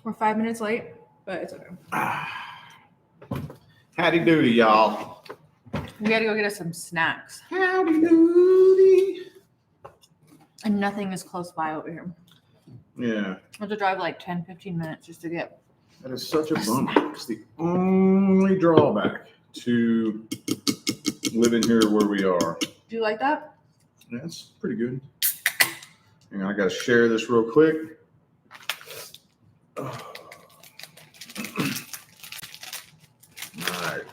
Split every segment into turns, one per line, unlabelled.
We're 5 minutes late, but it's okay.
Howdy doody, y'all.
We gotta go get us some snacks.
Howdy doody.
And nothing is close by over here.
Yeah.
I have to drive like 10, 15 minutes just to get.
That is such a bummer. It's the only drawback to living here where we are.
Do you like that?
Yeah, it's pretty good. Hang on, I gotta share this real quick. Oh. All right.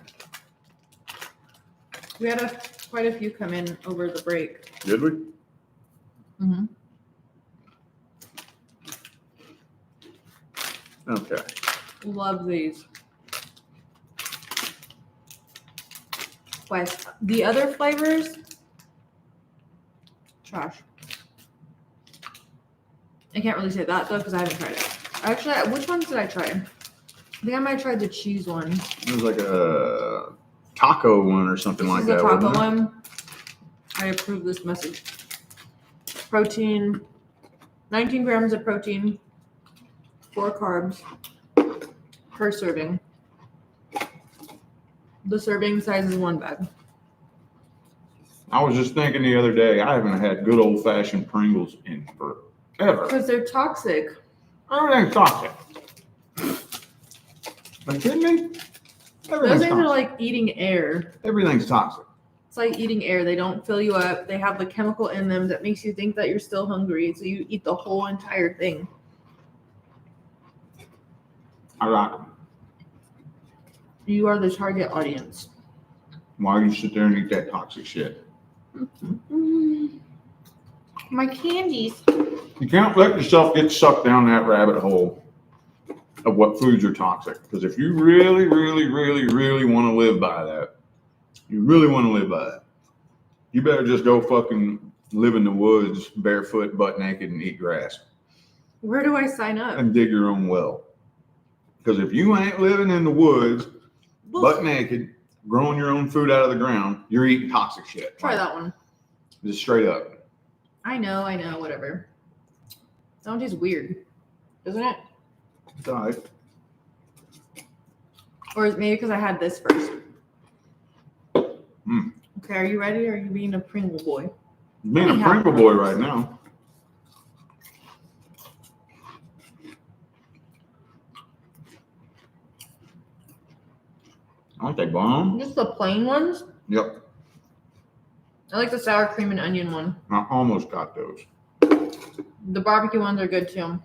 We had quite a few come in over the break.
Did we?
Mm-hmm.
Okay.
Love these. But the other flavors, trash. I can't really say that though because I haven't tried it. Actually, which ones did I try? I think I might have tried the cheese one.
It was like a taco one or something like that.
This is a taco
wasn't it?
one. I approve this message. Protein, 19 grams of protein, 4 carbs per serving. The serving size is 1 bag.
I was just thinking the other day, I haven't had good old fashioned Pringles in forever.
Because they're toxic.
Everything's toxic. Are you kidding me?
Those things are like eating air.
Everything's toxic.
It's like eating air. They don't fill you up. They have the chemical in them that makes you think that you're still hungry. So you eat the whole entire thing.
I like them.
You are the target audience.
Why do you sit there and eat that toxic shit?
My candies.
You can't let yourself get sucked down that rabbit hole of what foods are toxic. Because if you really, really, really, really want to live by that, you better just go fucking live in the woods, barefoot, butt naked, and eat grass.
Where do I sign up?
And dig your own well. Because if you ain't living in the woods, butt naked, growing your own food out of the ground, you're eating toxic shit.
Try that one.
Just straight up.
I know, whatever. That one tastes weird, doesn't it?
It's all right.
Or maybe because I had this first.
Mm.
Okay, are you ready or are you being a Pringle boy?
Being a Pringle boy right now. Aren't they bomb?
Just the plain ones?
Yep.
I like the sour cream and onion one.
I almost got those.
The barbecue ones are good too.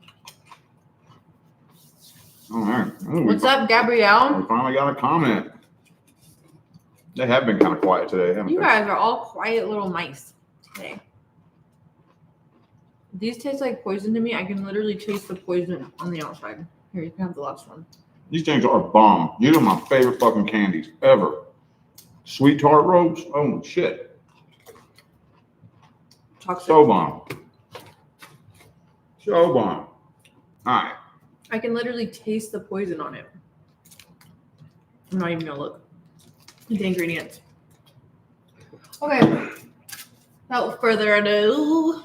All right. Ooh,
What's up, Gabrielle?
We finally got a comment. They have been kind of quiet today, haven't
You
they?
guys are all quiet little mice today. These taste like poison to me. I can literally taste the poison on the outside. Here, you can have the last one.
These things are bomb. These are my favorite fucking candies ever. Sweet tart ropes. Oh, shit.
Toxic.
So bomb. So bomb. All right.
I can literally taste the poison on it. I'm not even gonna look at the ingredients. Okay. Without further ado,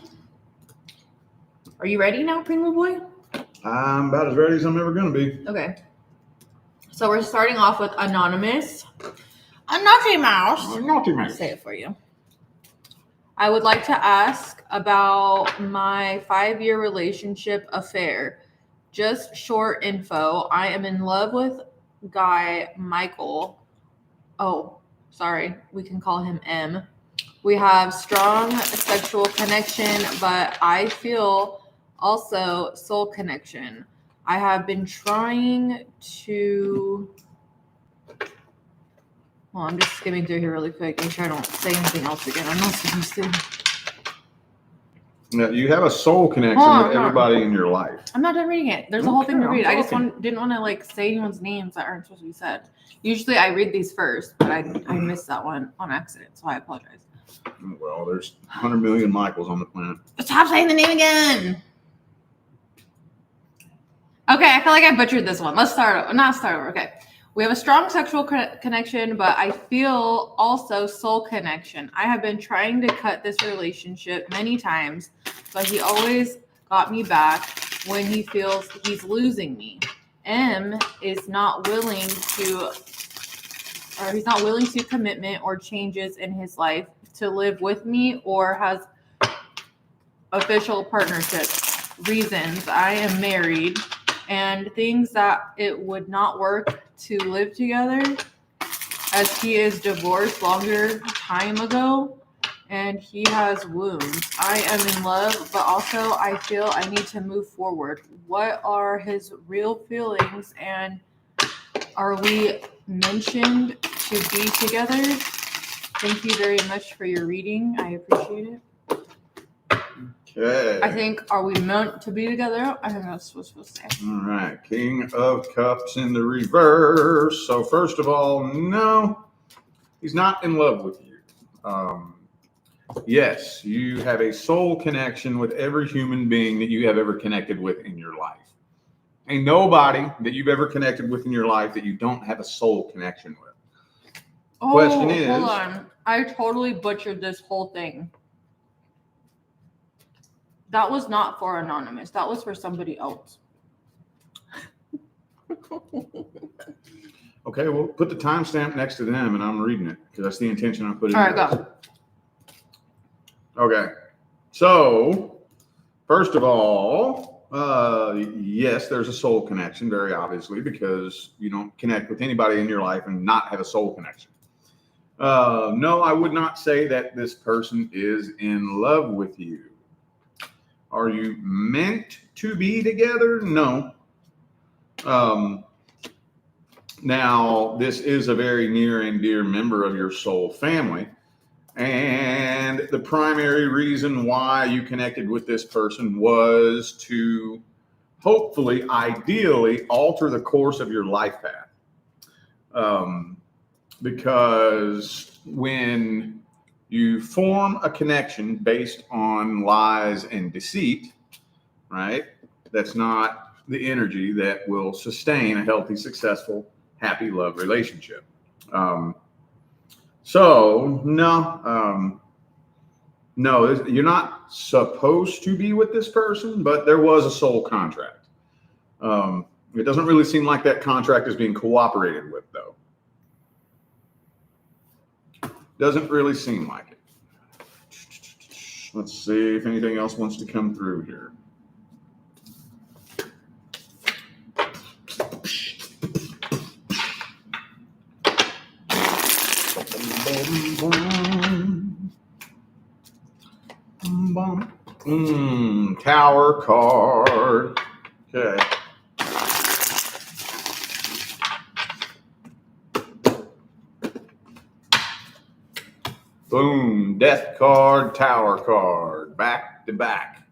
are you ready now, Pringle boy?
I'm about as ready as I'm ever going to be.
Okay. So we're starting off with Anonymous. A naughty mouse.
Naughty man.
Say it for you. I would like to ask about my 5-year relationship affair. Just short info. I am in love with guy Michael. Oh, sorry. We can call him M. We have strong sexual connection, but I feel also soul connection. I have been trying to... Well, I'm just skimming through here really quick. Make sure I don't say anything else again. I'm not supposed to.
Now, you have a soul connection with everybody in your life.
I'm not done reading it. There's a whole thing to read. I just
talking.
didn't want to like say anyone's names that aren't supposed to be said. Usually I read these first, but I missed that one on accident, so I apologize.
Well, there's 100 million Michaels on the planet.
Stop saying the name again. Okay, I feel like I butchered this one. Let's start over. Not start over. Okay. We have a strong sexual connection, but I feel also soul connection. I have been trying to cut this relationship many times, but he always got me back when he feels he's losing me. M is not willing to, or he's not willing to commitment or changes in his life to live with me or has official partnership. Reasons: I am married and things that it would not work to live together as he is divorced longer time ago and he has wounds. I am in love, but also I feel I need to move forward. What are his real feelings and are we mentioned to be together? Thank you very much for your reading. I appreciate it.
Okay.
I think, are we meant to be together? I think that's what we're supposed to say.
All right. King of Cups in the reverse. So first of all, no, he's not in love with you. Yes, you have a soul connection with every human being that you have ever connected with in your life. Ain't nobody that you've ever connected with in your life that you don't have a soul connection with.
Oh,
Question is,
hold on. I totally butchered this whole thing. That was not for Anonymous. That was for somebody else.
Okay, well, put the timestamp next to them and I'm reading it because that's the intention I put in.
All right, go.
Okay, so first of all, yes, there's a soul connection, very obviously, because you don't connect with anybody in your life and not have a soul connection. No, I would not say that this person is in love with you. Are you meant to be together? No. Now, this is a very near and dear member of your soul family. And the primary reason why you connected with this person was to hopefully, ideally, alter the course of your life path. Because when you form a connection based on lies and deceit, right? That's not the energy that will sustain a healthy, successful, happy love relationship. So no, you're not supposed to be with this person, but there was a soul contract. It doesn't really seem like that contract is being cooperated with, though. Doesn't really seem like it. Let's see if anything else wants to come through here. Tower card. Okay. Boom. Death card, Tower card. Back to back.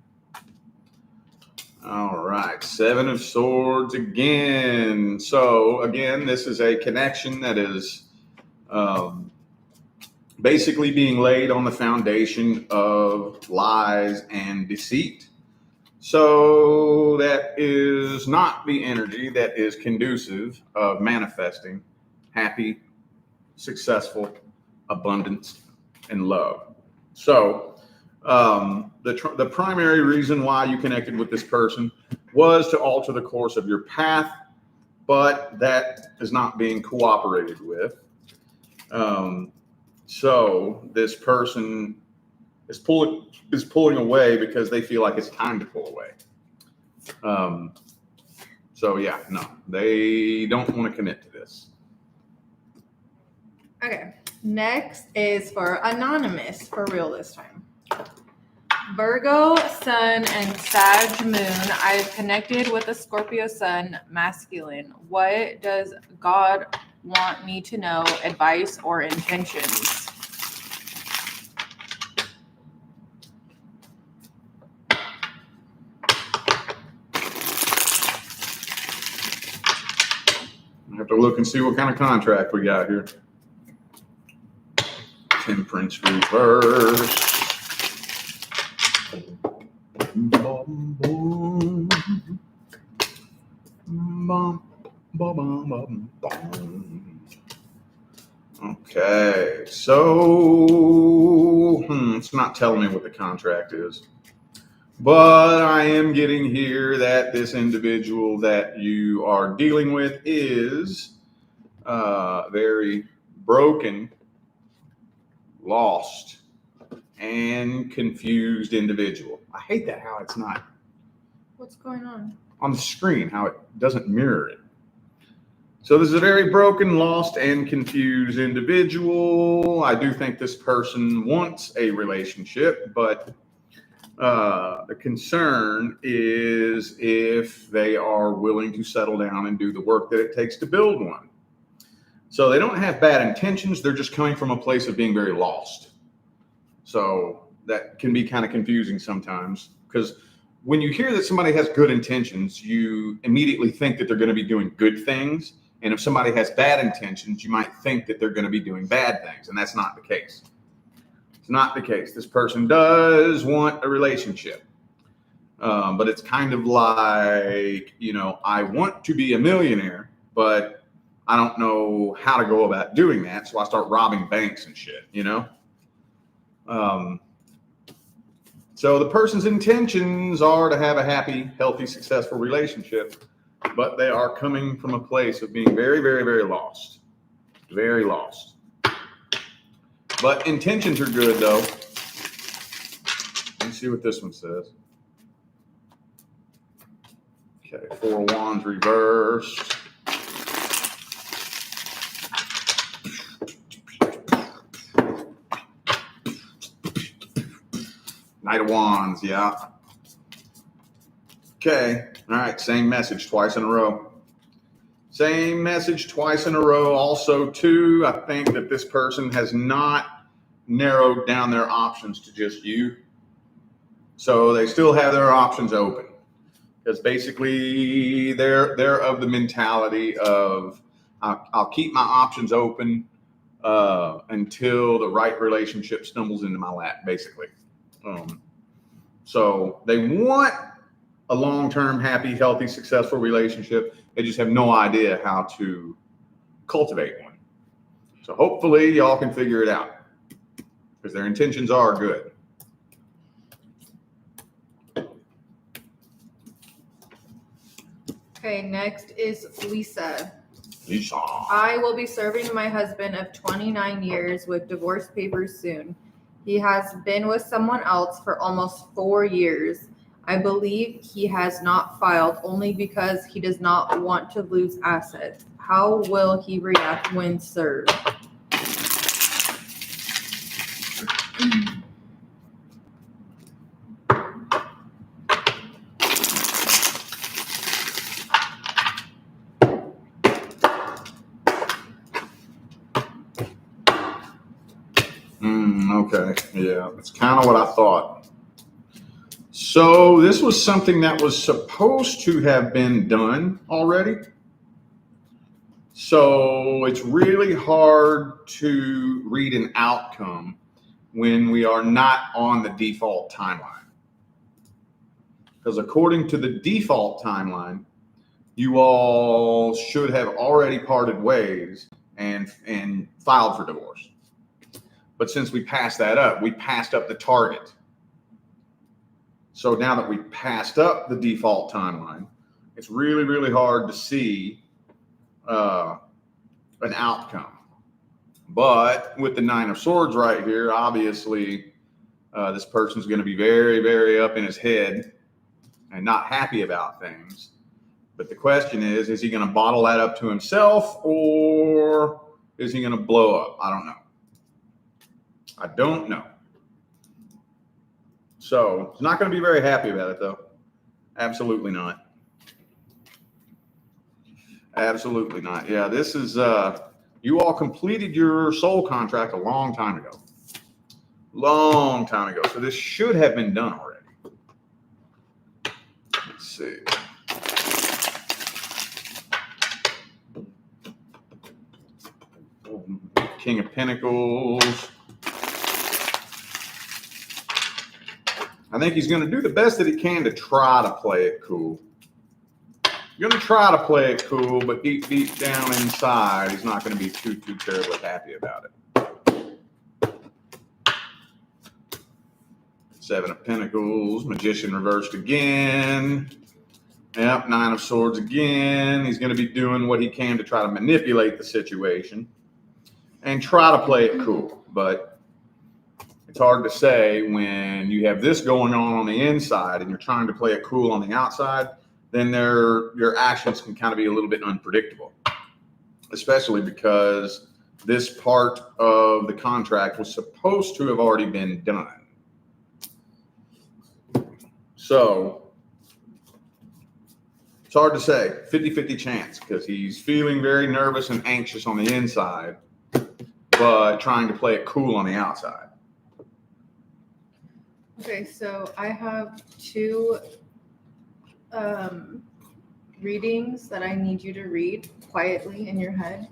All right. Seven of Swords again. So, again, this is a connection that is basically being laid on the foundation of lies and deceit. So that is not the energy that is conducive of manifesting happy, successful, abundance, and love. So the primary reason why you connected with this person was to alter the course of your path, but that is not being cooperated with. So this person is pulling away because they feel like it's time to pull away. So yeah, no, they don't want to commit to this.
Okay. Next is for Anonymous, for real this time. Virgo Sun and Sag Moon. I've connected with a Scorpio Sun masculine. What does God want me to know? Advice or intentions?
I have to look and see what kind of contract we got here. Temperance reverse. Okay, so it's not telling me what the contract is. But I am getting here that this individual that you are dealing with is very broken, lost, and confused individual. I hate that how it's not.
What's going
on the screen, how it doesn't mirror it. So this is a very broken, lost, and confused individual. I do think this person wants a relationship, but the concern is if they are willing to settle down and do the work that it takes to build one. So they don't have bad intentions. They're just coming from a place of being very lost. So that can be kind of confusing sometimes, because when you hear that somebody has good intentions, you immediately think that they're going to be doing good things. And if somebody has bad intentions, you might think that they're going to be doing bad things. And that's not the case. It's not the case. This person does want a relationship. But it's kind of like, I want to be a millionaire, but I don't know how to go about doing that. So I start robbing banks and shit, So the person's intentions are to have a happy, healthy, successful relationship, but they are coming from a place of being very, very, very lost. Very lost. But intentions are good, though. Let's see what this one says. Okay, 4 of Wands reversed. Knight of Wands, yeah. Okay, all right, same message twice in a row. Same message twice in a row. Also, too, I think that this person has not narrowed down their options to just you. So they still have their options open. Because basically they're of the mentality of I'll keep my options open until the right relationship stumbles into my lap, basically. So they want a long-term, happy, healthy, successful relationship. They just have no idea how to cultivate one. So hopefully y'all can figure it out, because their intentions are good.
Okay, next is Lisa.
Lisa.
I will be serving my husband of 29 years with divorce papers soon. He has been with someone else for almost 4 years. I believe he has not filed only because he does not want to lose assets. How will he react when served?
Okay, yeah, that's kind of what I thought. So this was something that was supposed to have been done already. So it's really hard to read an outcome when we are not on the default timeline. Because according to the default timeline, you all should have already parted ways and filed for divorce. But since we passed that up, we passed up the target. So now that we passed up the default timeline, it's really, really hard to see an outcome. But with the 9 of Swords right here, obviously, this person's going to be very, very up in his head and not happy about things. But the question is he going to bottle that up to himself, or is he going to blow up? I don't know. I don't know. So he's not going to be very happy about it, though. Absolutely not. Absolutely not. Yeah, this is, you all completed your soul contract a long time ago. Long time ago. So this should have been done already. Let's see. King of Pentacles. I think he's going to do the best that he can to try to play it cool. You're going to try to play it cool, but deep down inside, he's not going to be too terribly happy about it. Let's Seven of Pentacles, Magician reversed again. Yep, Nine of Swords again. He's going to be doing what he can to try to manipulate the situation and try to play it cool. But it's hard to say when you have this going on the inside and you're trying to play it cool on the outside, then your actions can kind of be a little bit unpredictable, especially because this part of the contract was supposed to have already been done. So it's hard to say, 50-50 chance, because he's feeling very nervous and anxious on the inside, but trying to play it cool on the outside.
Okay, so I have two readings that I need you to read quietly in your head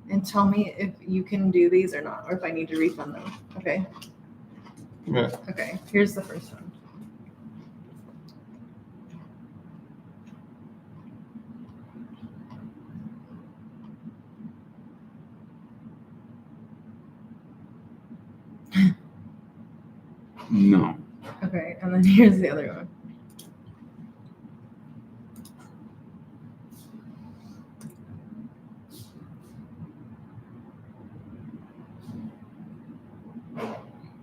and tell me if you can do these or not, or if I need to refund them. Okay?
Yeah.
Okay, here's the first one.
No.
Okay, and then here's the other one.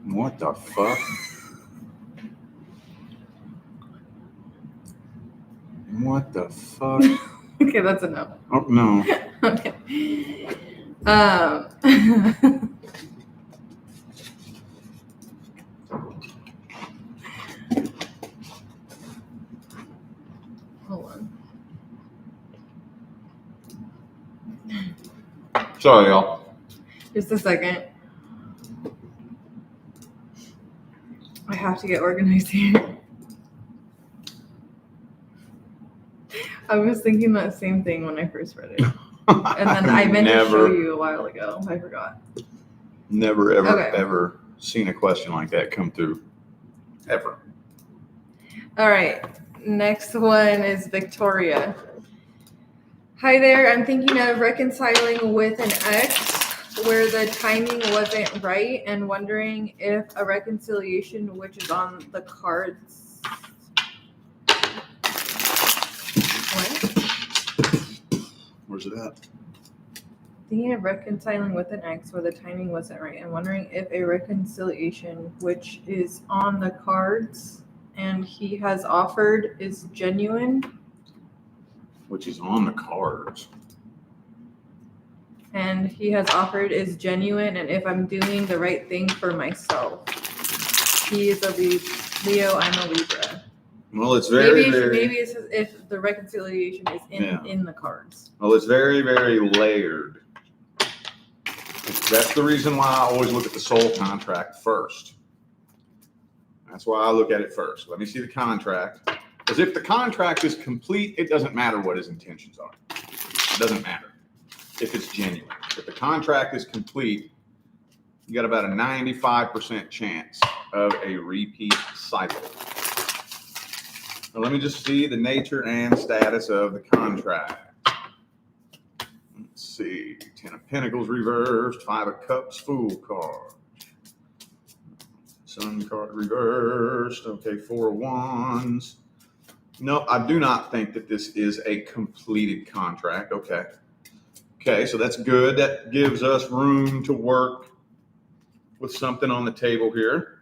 What the fuck? What the fuck?
Okay, that's enough.
Oh, no.
Okay. Hold on.
Sorry, y'all.
Just a second. I have to get organized here. I was thinking that same thing when I first read it. And then I meant to show you a while ago. I forgot.
Never, ever,
Okay.
ever seen a question like that come through. Ever.
All right. Next one is Victoria. Hi there. I'm thinking of reconciling with an ex where the timing wasn't right and wondering if a reconciliation, which is on the cards. What?
Where's it at?
Thinking of reconciling with an ex where the timing wasn't right and wondering if a reconciliation, which is on the cards and he has offered, is genuine.
Which is on the cards.
And he has offered is genuine, and if I'm doing the right thing for myself. He is a Leo, I'm a Libra.
Well, it's very,
maybe it's if the reconciliation is in the cards.
Well, it's very, very layered. That's the reason why I always look at the soul contract first. That's why I look at it first. Let me see the contract. Because if the contract is complete, it doesn't matter what his intentions are. It doesn't matter if it's genuine. If the contract is complete, you got about a 95% chance of a repeat cycle. So let me just see the nature and status of the contract. Let's see. 10 of Pentacles reversed, 5 of Cups, Fool card. Sun card reversed. Okay, 4 of Wands. No, I do not think that this is a completed contract. Okay, so that's good. That gives us room to work with something on the table here.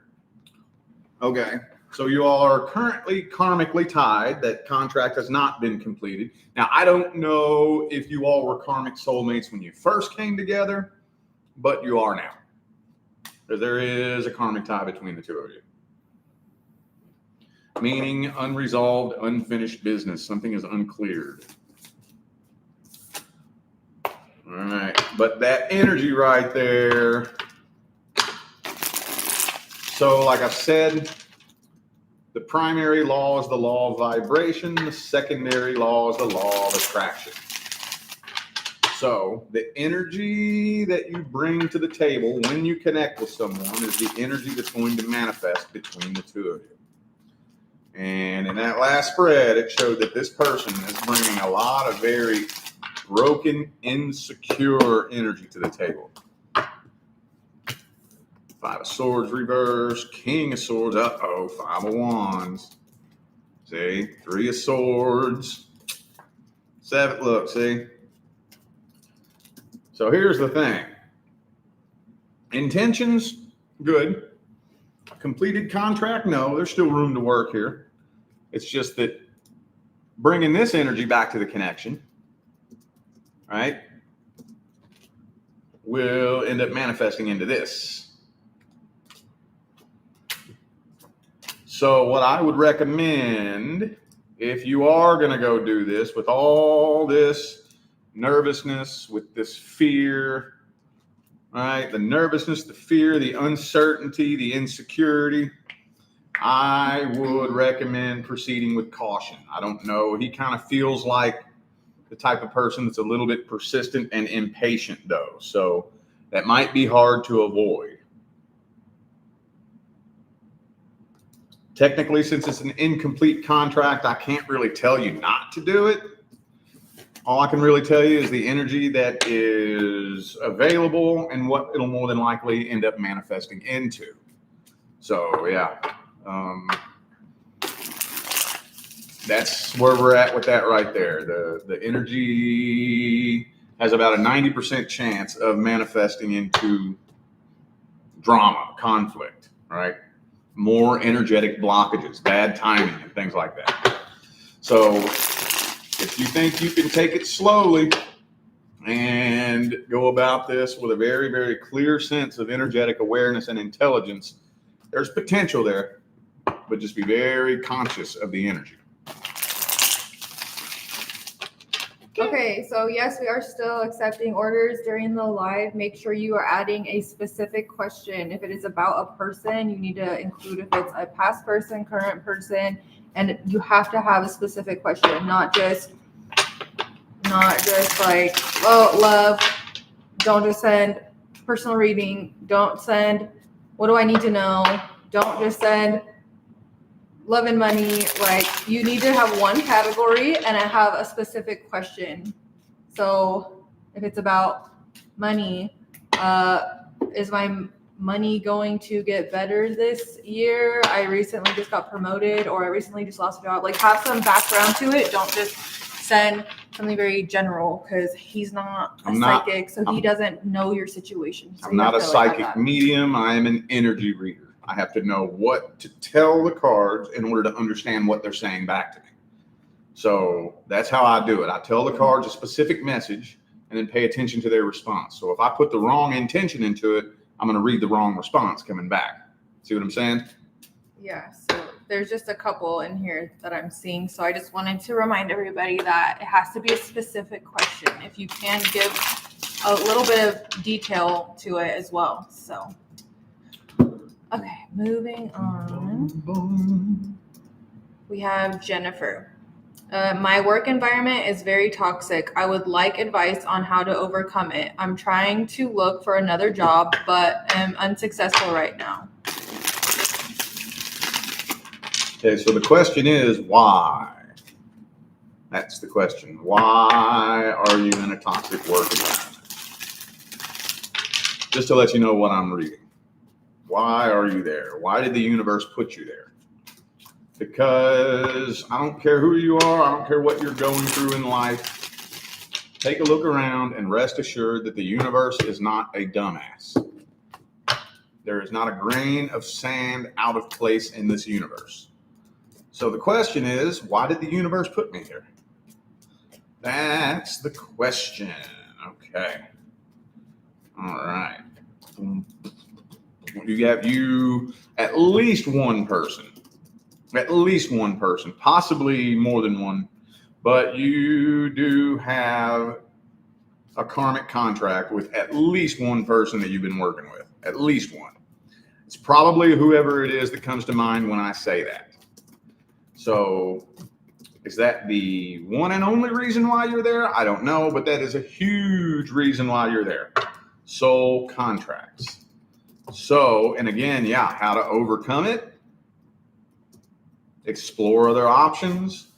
Okay, so you all are currently karmically tied. That contract has not been completed. Now, I don't know if you all were karmic soulmates when you first came together, but you are now. There is a karmic tie between the two of you. Meaning unresolved, unfinished business. Something is uncleared. All right. But that energy right there. So like I said, the primary law is the law of vibration. The secondary law is the law of attraction. So the energy that you bring to the table when you connect with someone is the energy that's going to manifest between the two of you. And in that last spread, it showed that this person is bringing a lot of very broken, insecure energy to the table. Five of Swords reverse, King of Swords, uh-oh, Five of Wands. See, Three of Swords, Seven, look, see. So here's the thing. Intentions, good. Completed contract, no, there's still room to work here. It's just that bringing this energy back to the connection, right, will end up manifesting into this. So what I would recommend, if you are going to go do this with all this nervousness, with this fear, right, the nervousness, the fear, the uncertainty, the insecurity, I would recommend proceeding with caution. I don't know. He kind of feels like the type of person that's a little bit persistent and impatient, though. So that might be hard to avoid. Technically, since it's an incomplete contract, I can't really tell you not to do it. All I can really tell you is the energy that is available and what it'll more than likely end up manifesting into. So, yeah. That's where we're at with that right there. The energy has about a 90% chance of manifesting into drama, conflict, right? More energetic blockages, bad timing, and things like that. So if you think you can take it slowly and go about this with a very, very clear sense of energetic awareness and intelligence, there's potential there, but just be very conscious of the energy.
Okay, so yes, we are still accepting orders during the live. Make sure you are adding a specific question. If it is about a person, you need to include if it's a past person, current person, and you have to have a specific question, not just like, oh, love. Don't just send personal reading. Don't send, what do I need to know? Don't just send love and money. Like, you need to have one category and have a specific question. So if it's about money, is my money going to get better this year? I recently just got promoted, or I recently just lost a job. Like, have some background to it. Don't just send something very general, because he's not a psychic, so he doesn't know your situation. So
I'm not a psychic medium. I am an energy reader. I have to know what to tell the cards in order to understand what they're saying back to me. So that's how I do it. I tell the cards a specific message and then pay attention to their response. So if I put the wrong intention into it, I'm going to read the wrong response coming back. See what I'm saying?
Yeah. So there's just a couple in here that I'm seeing. So I just wanted to remind everybody that it has to be a specific question. If you can give a little bit of detail to it as well. So. Okay, moving on. We have Jennifer. My work environment is very toxic. I would like advice on how to overcome it. I'm trying to look for another job, but am unsuccessful right now.
Okay, so the question is why? That's the question. Why are you in a toxic work environment? Just to let you know what I'm reading. Why are you there? Why did the universe put you there? Because I don't care who you are. I don't care what you're going through in life. Take a look around and rest assured that the universe is not a dumbass. There is not a grain of sand out of place in this universe. So the question is, why did the universe put me here? That's the question. Okay. All right. You have at least one person, possibly more than one, but you do have a karmic contract with at least one person that you've been working with, at least one. It's probably whoever it is that comes to mind when I say that. So is that the one and only reason why you're there? I don't know, but that is a huge reason why you're there. Soul contracts. So, and again, how to overcome it, explore other options,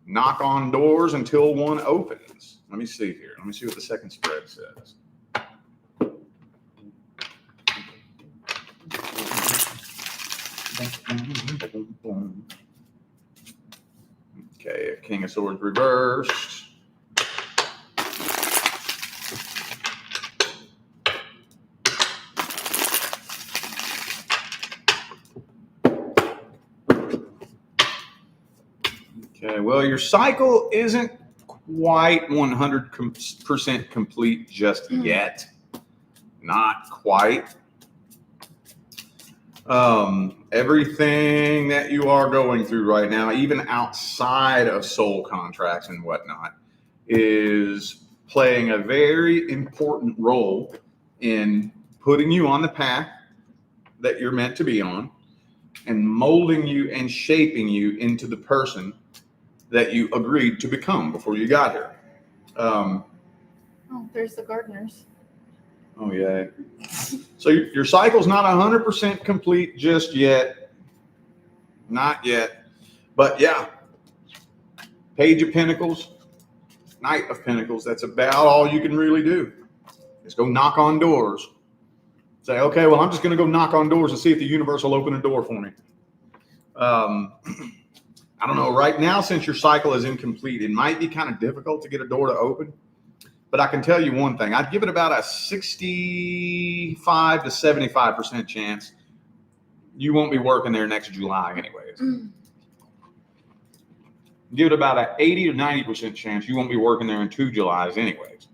knock on doors until one opens. Let me see here. Let me see what the second spread says. Okay, King of Swords reversed. Okay, well, your cycle isn't quite 100% complete just yet. Not quite. Everything that you are going through right now, even outside of soul contracts and whatnot, is playing a very important role in putting you on the path that you're meant to be on and molding you and shaping you into the person that you agreed to become before you got here.
Oh, there's the gardeners.
Oh, yeah. So your cycle's not 100% complete just yet. Not yet. But yeah, Page of Pentacles, Knight of Pentacles, that's about all you can really do. Is go knock on doors. Say, okay, well, I'm just going to go knock on doors and see if the universe will open a door for me. I don't know. Right now, since your cycle is incomplete, it might be kind of difficult to get a door to open. But I can tell you one thing. I'd give it about a 65 to 75% chance you won't be working there next July anyways. Give it about an 80 to 90% chance you won't be working there in 2 Julys anyways.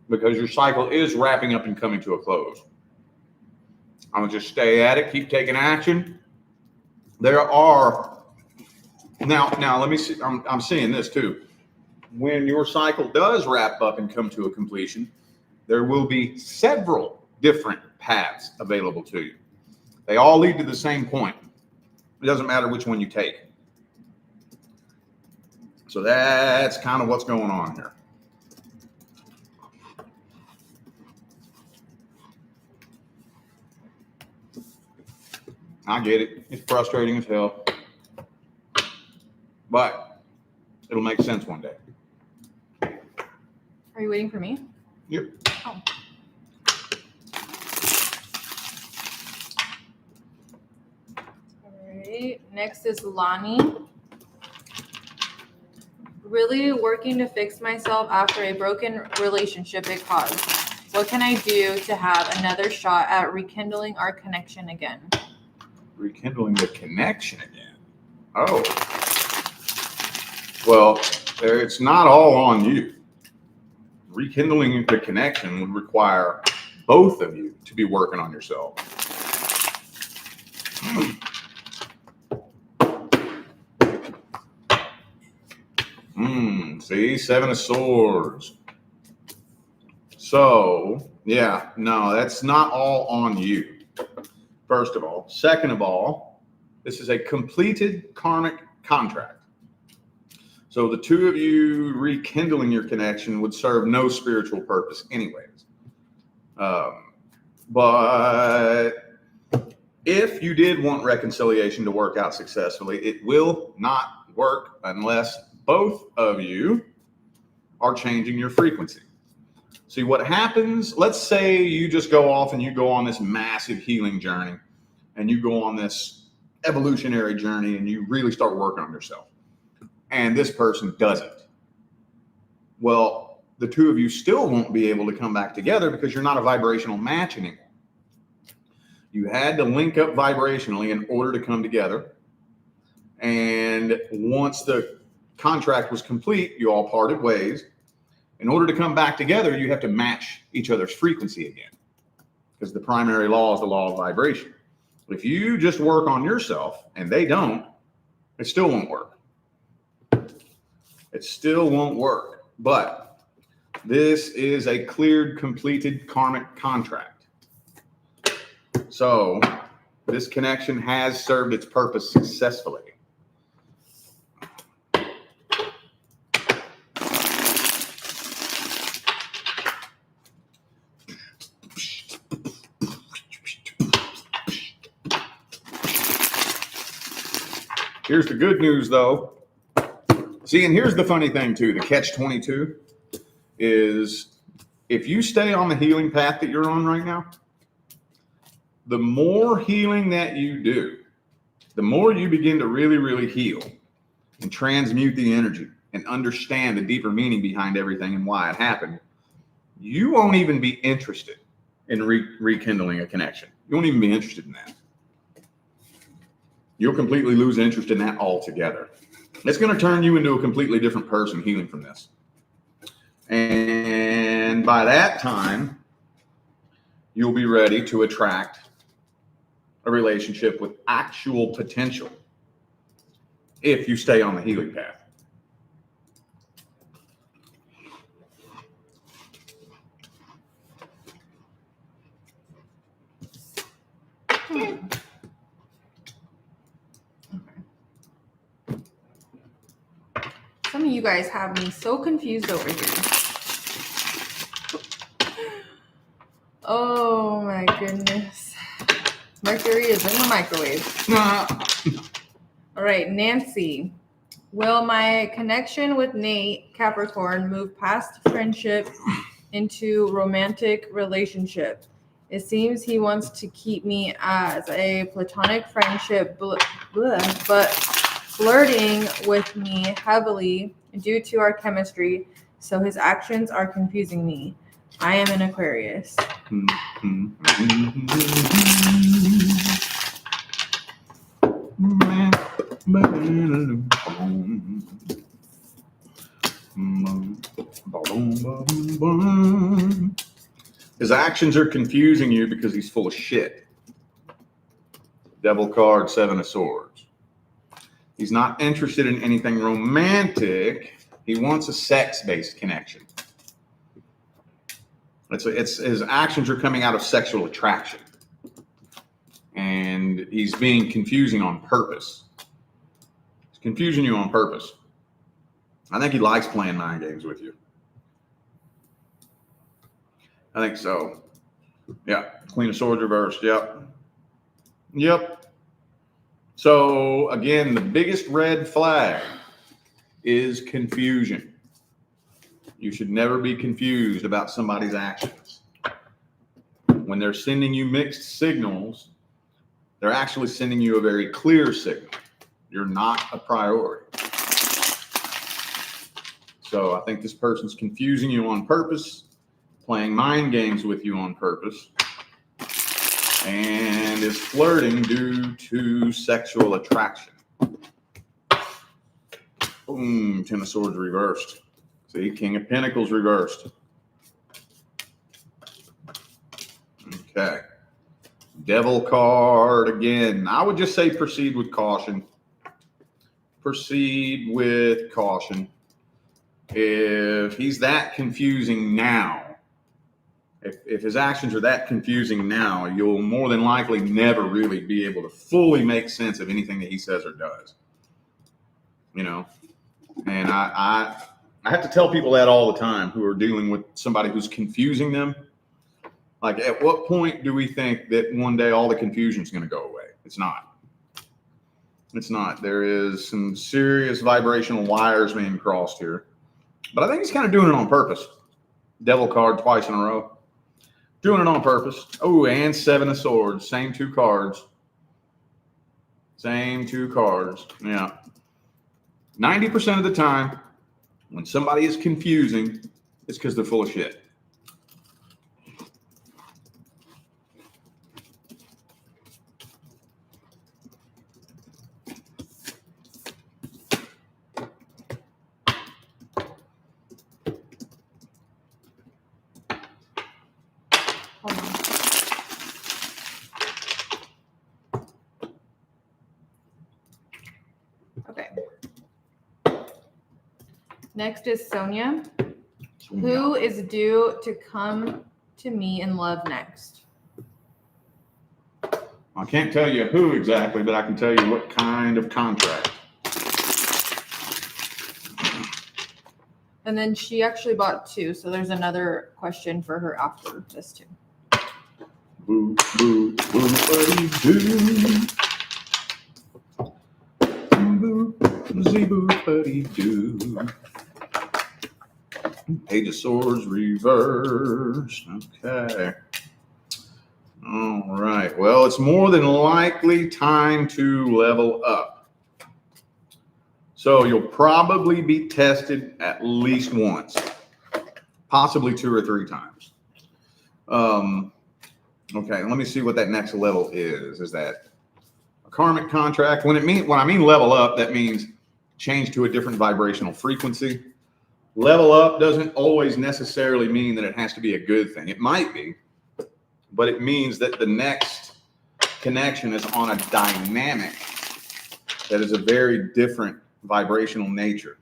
Because your cycle is wrapping up and coming to a close. I'm going to just stay at it, keep taking action. There are, now let me see, I'm seeing this too. When your cycle does wrap up and come to a completion, there will be several different paths available to you. They all lead to the same point. It doesn't matter which one you take. So that's kind of what's going on here. I get it. It's frustrating as hell. But it'll make sense one day.
Are you waiting for me?
Yep.
Oh. All right. Next is Lonnie. Really working to fix myself after a broken relationship it caused. What can I do to have another shot at rekindling our connection again?
Rekindling the connection again. Oh. Well, it's not all on you. Rekindling the connection would require both of you to be working on yourself. See, 7 of Swords. So, yeah, no, that's not all on you. First of all. Second of all, this is a completed karmic contract. So the two of you rekindling your connection would serve no spiritual purpose anyways. But if you did want reconciliation to work out successfully, it will not work unless both of you are changing your frequency. See what happens, let's say you just go off and you go on this massive healing journey and you go on this evolutionary journey and you really start working on yourself. And this person doesn't. Well, the two of you still won't be able to come back together because you're not a vibrational match anymore. You had to link up vibrationally in order to come together. And once the contract was complete, you all parted ways. In order to come back together, you have to match each other's frequency again. Because the primary law is the law of vibration. If you just work on yourself and they don't, it still won't work. It still won't work. But this is a cleared, completed karmic contract. So this connection has served its purpose successfully. Here's the good news, though. See, and here's the funny thing, too. The catch-22 is if you stay on the healing path that you're on right now, the more healing that you do, the more you begin to really, really heal and transmute the energy and understand the deeper meaning behind everything and why it happened, you won't even be interested in rekindling a connection. You won't even be interested in that. You'll completely lose interest in that altogether. It's going to turn you into a completely different person healing from this. And by that time, you'll be ready to attract a relationship with actual potential if you stay on the healing path.
Okay. Some of you guys have me so confused over here. Oh my goodness. Mercury is in the microwave. All right, Nancy. Will my connection with Nate Capricorn move past friendship into romantic relationship? It seems he wants to keep me as a platonic friendship, but flirting with me heavily due to our chemistry, so his actions are confusing me. I am an Aquarius.
His actions are confusing you because he's full of shit. Devil card, 7 of Swords. He's not interested in anything romantic. He wants a sex-based connection. His actions are coming out of sexual attraction. And he's being confusing on purpose. He's confusing you on purpose. I think he likes playing mind games with you. I think so. Yeah. Queen of Swords reversed. Yep. So again, the biggest red flag is confusion. You should never be confused about somebody's actions. When they're sending you mixed signals, they're actually sending you a very clear signal. You're not a priority. So I think this person's confusing you on purpose, playing mind games with you on purpose, and is flirting due to sexual attraction. Boom, 10 of Swords reversed. See, King of Pentacles reversed. Okay. Devil card again. I would just say proceed with caution. Proceed with caution. If he's that confusing now, if his actions are that confusing now, you'll more than likely never really be able to fully make sense of anything that he says or does. You know, and I have to tell people that all the time who are dealing with somebody who's confusing them. Like, at what point do we think that one day all the confusion is going to go away? It's not. It's not. There is some serious vibrational wires being crossed here. But I think he's kind of doing it on purpose. Devil card twice in a row. Doing it on purpose. Oh, and 7 of Swords. Same 2 cards. Same 2 cards. Yeah. 90% of the time, when somebody is confusing, it's because they're full of shit.
Okay. Next is Sonia. Who is due to come to me in love next?
I can't tell you who exactly, but I can tell you what kind of contract.
And then she actually bought 2, so there's another question for her after this too.
Boo, boo, boo, buddy, doo. Boo, zee-boo, buddy, doo. Page of Swords reversed. Okay. All right. Well, it's more than likely time to level up. So you'll probably be tested at least once, possibly 2 or 3 times. Okay, let me see what that next level is. Is that a karmic contract? When I mean level up, that means change to a different vibrational frequency. Level up doesn't always necessarily mean that it has to be a good thing. It might be, but it means that the next connection is on a dynamic that is a very different vibrational nature,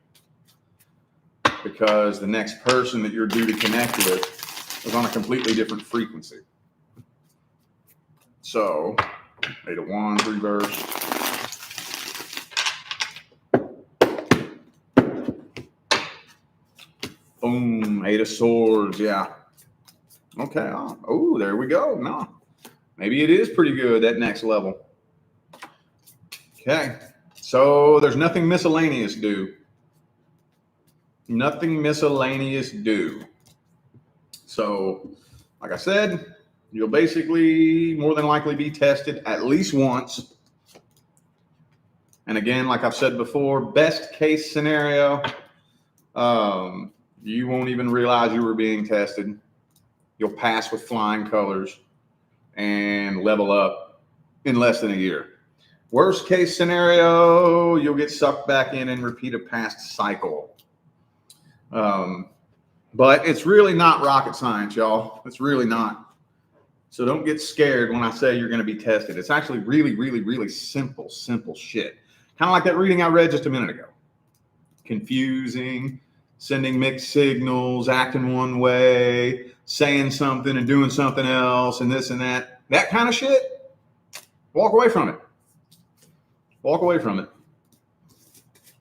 because the next person that you're due to connect with is on a completely different frequency. So, 8 of Wands reverse. Boom, 8 of Swords, yeah. Okay, oh, there we go. No, maybe it is pretty good, that next level. Okay, so there's nothing miscellaneous due. Nothing miscellaneous due. So, like I said, you'll basically more than likely be tested at least once. And again, like I've said before, best case scenario, you won't even realize you were being tested. You'll pass with flying colors and level up in less than a year. Worst case scenario, you'll get sucked back in and repeat a past cycle. But it's really not rocket science, y'all. It's really not. So don't get scared when I say you're going to be tested. It's actually really, really, really simple shit. Kind of like that reading I read just a minute ago. Confusing, sending mixed signals, acting one way, saying something and doing something else, and this and that. That kind of shit, walk away from it. Walk away from it.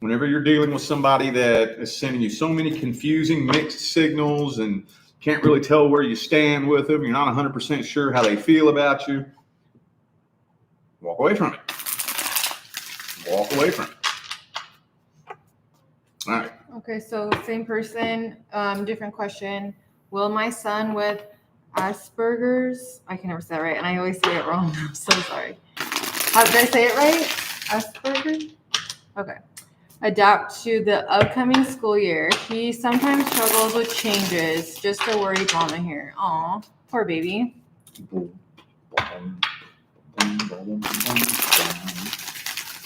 Whenever you're dealing with somebody that is sending you so many confusing mixed signals and can't really tell where you stand with them, you're not 100% sure how they feel about you, walk away from it. Walk away from it. All right.
Okay, so same person, different question. Will my son with Asperger's, I can never say it right, and I always say it wrong. I'm so sorry. How did I say it right? Asperger's? Okay. Adapt to the upcoming school year. He sometimes struggles with changes. Just a worried mama here. Aw, poor baby.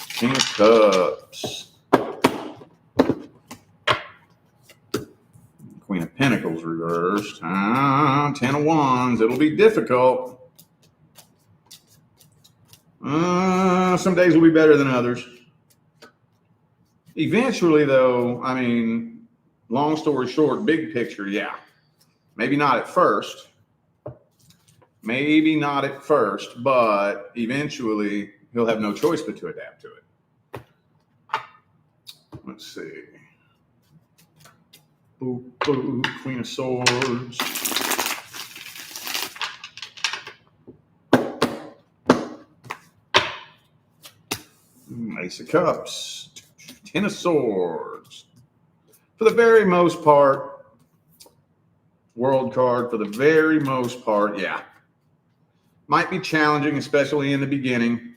King of Cups. Queen of Pentacles reversed. 10 of Wands. It'll be difficult. Some days will be better than others. Eventually, though, I mean, long story short, big picture, yeah. Maybe not at first. Maybe not at first, but eventually he'll have no choice but to adapt to it. Let's see. Ooh, ooh, Queen of Swords. Ace of Cups. 10 of Swords. For the very most part, world card, for the very most part, yeah. Might be challenging, especially in the beginning.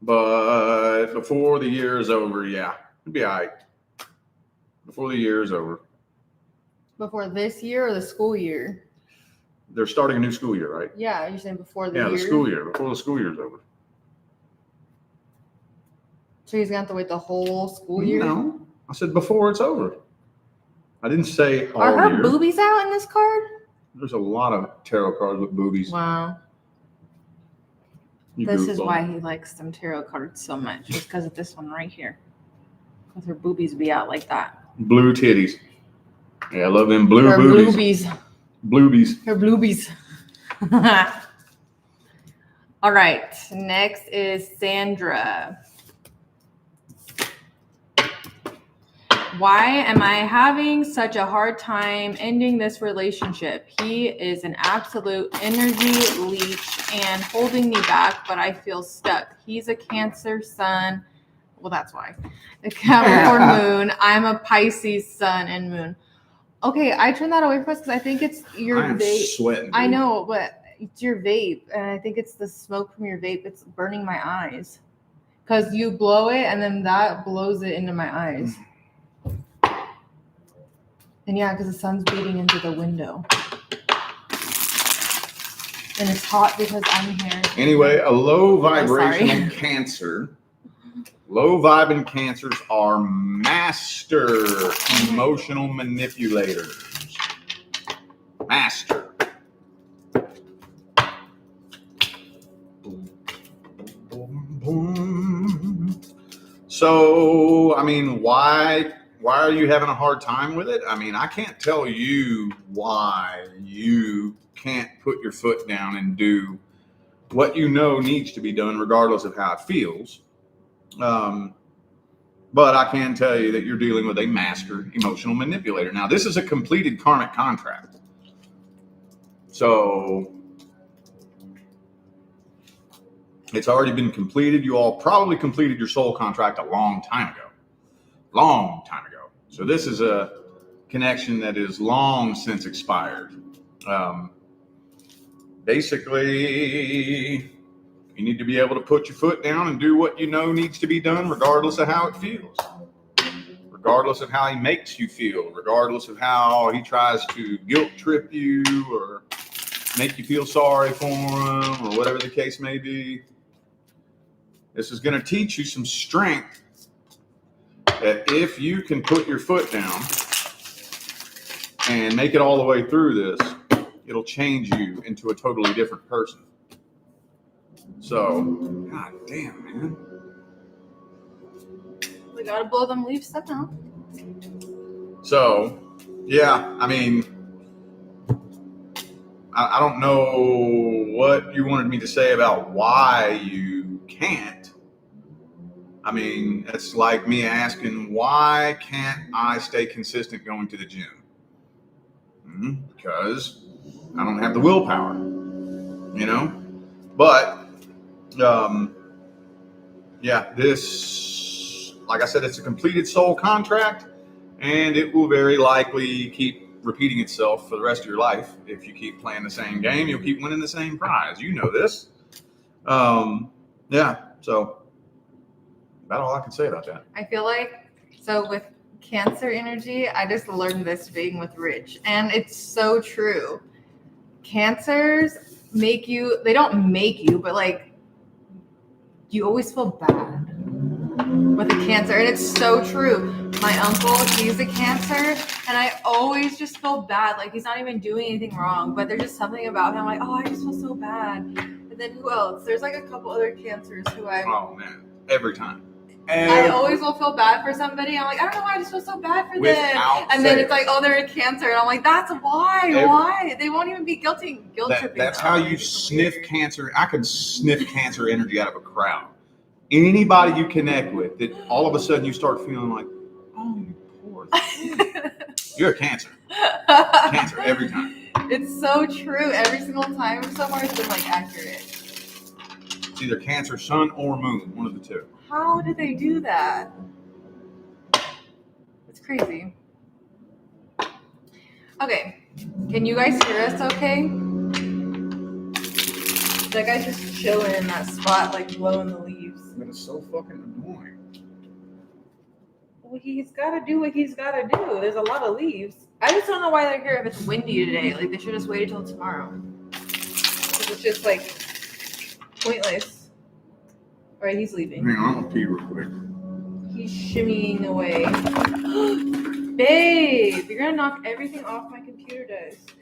But before the year is over, yeah. It'll be all right. Before the year is over.
Before this year or the school year?
They're starting a new school year, right?
Yeah, you're saying before the year?
Yeah, the school year. Before the school year is over.
So he's going to have to wait the whole school year?
No. I said before it's over. I didn't say all
Are her
year.
boobies out in this card?
There's a lot of tarot cards with boobies.
Wow. This is why he likes them tarot cards so much. Just because of this one right here. Because her boobies be out like that.
Blue titties. Yeah, I love them blue boobies. Bluebies.
Her bluebies. All right. Next is Sandra. Why am I having such a hard time ending this relationship? He is an absolute energy leech and holding me back, but I feel stuck. He's a Cancer sun. Well, that's why. A Capricorn moon. I'm a Pisces sun and moon. Okay, I turned that away from us because I think it's your
I'm sweating.
I know, but It's your vape, and I think it's the smoke from your vape. It's burning my eyes. Because you blow it, and then that blows it into my eyes. And yeah, because the sun's beating into the window. And it's hot because I'm here.
Anyway, a low vibrational Cancer. Low vibing Cancers are master emotional manipulators. Master. So, I mean, why are you having a hard time with it? I mean, I can't tell you why you can't put your foot down and do what you know needs to be done, regardless of how it feels. But I can tell you that you're dealing with a master emotional manipulator. Now, this is a completed karmic contract. So it's already been completed. You all probably completed your soul contract a long time ago. Long time ago. So this is a connection that is long since expired. Basically, you need to be able to put your foot down and do what you know needs to be done, regardless of how it feels. Regardless of how he makes you feel, regardless of how he tries to guilt trip you or make you feel sorry for him or whatever the case may be. This is going to teach you some strength that if you can put your foot down and make it all the way through this, it'll change you into a totally different person. So, god damn, man.
We gotta blow them leaves somehow.
So, yeah, I mean, I don't know what you wanted me to say about why you can't. I mean, it's like me asking, why can't I stay consistent going to the gym? Because I don't have the willpower, you know? But, yeah, this, like I said, it's a completed soul contract, and it will very likely keep repeating itself for the rest of your life. If you keep playing the same game, you'll keep winning the same prize. You know this. Yeah, so about all I can say about that.
I feel like, so with Cancer energy, I just learned this being with Rich, and it's so true. Cancers make you, they don't make you, but like, you always feel bad with a Cancer, and it's so true. My uncle, he's a Cancer, and I always just feel bad. Like, he's not even doing anything wrong, but there's just something about him. Like, oh, I just feel so bad. And then who else? There's like a couple other Cancers who
Oh man, every time.
I always will feel bad for somebody. I'm like, I don't know why I just feel so bad for them. And then it's like, oh, they're a Cancer. And I'm like, that's why. Why? They won't even be guilt tripping.
That's how you sniff Cancer. I can sniff Cancer energy out of a crowd. Anybody you connect with, that all of a sudden you start feeling like, oh, you poor thing. You're a Cancer. Cancer every time.
It's so true. Every single time so far it's been like accurate.
It's either Cancer, Sun, or Moon, one of the two.
How did they do that? It's crazy. Okay, can you guys hear us okay? That guy's just chilling in that spot, like blowing the leaves.
But it's so fucking annoying.
Well, he's got to do what he's got to do. There's a lot of leaves. I just don't know why they're here if it's windy today. Like, they should just wait until tomorrow. Because it's just, like, pointless. All right, he's leaving.
Hang on, I'm gonna pee real quick.
He's shimmying away. Babe, you're gonna knock everything off my computer desk.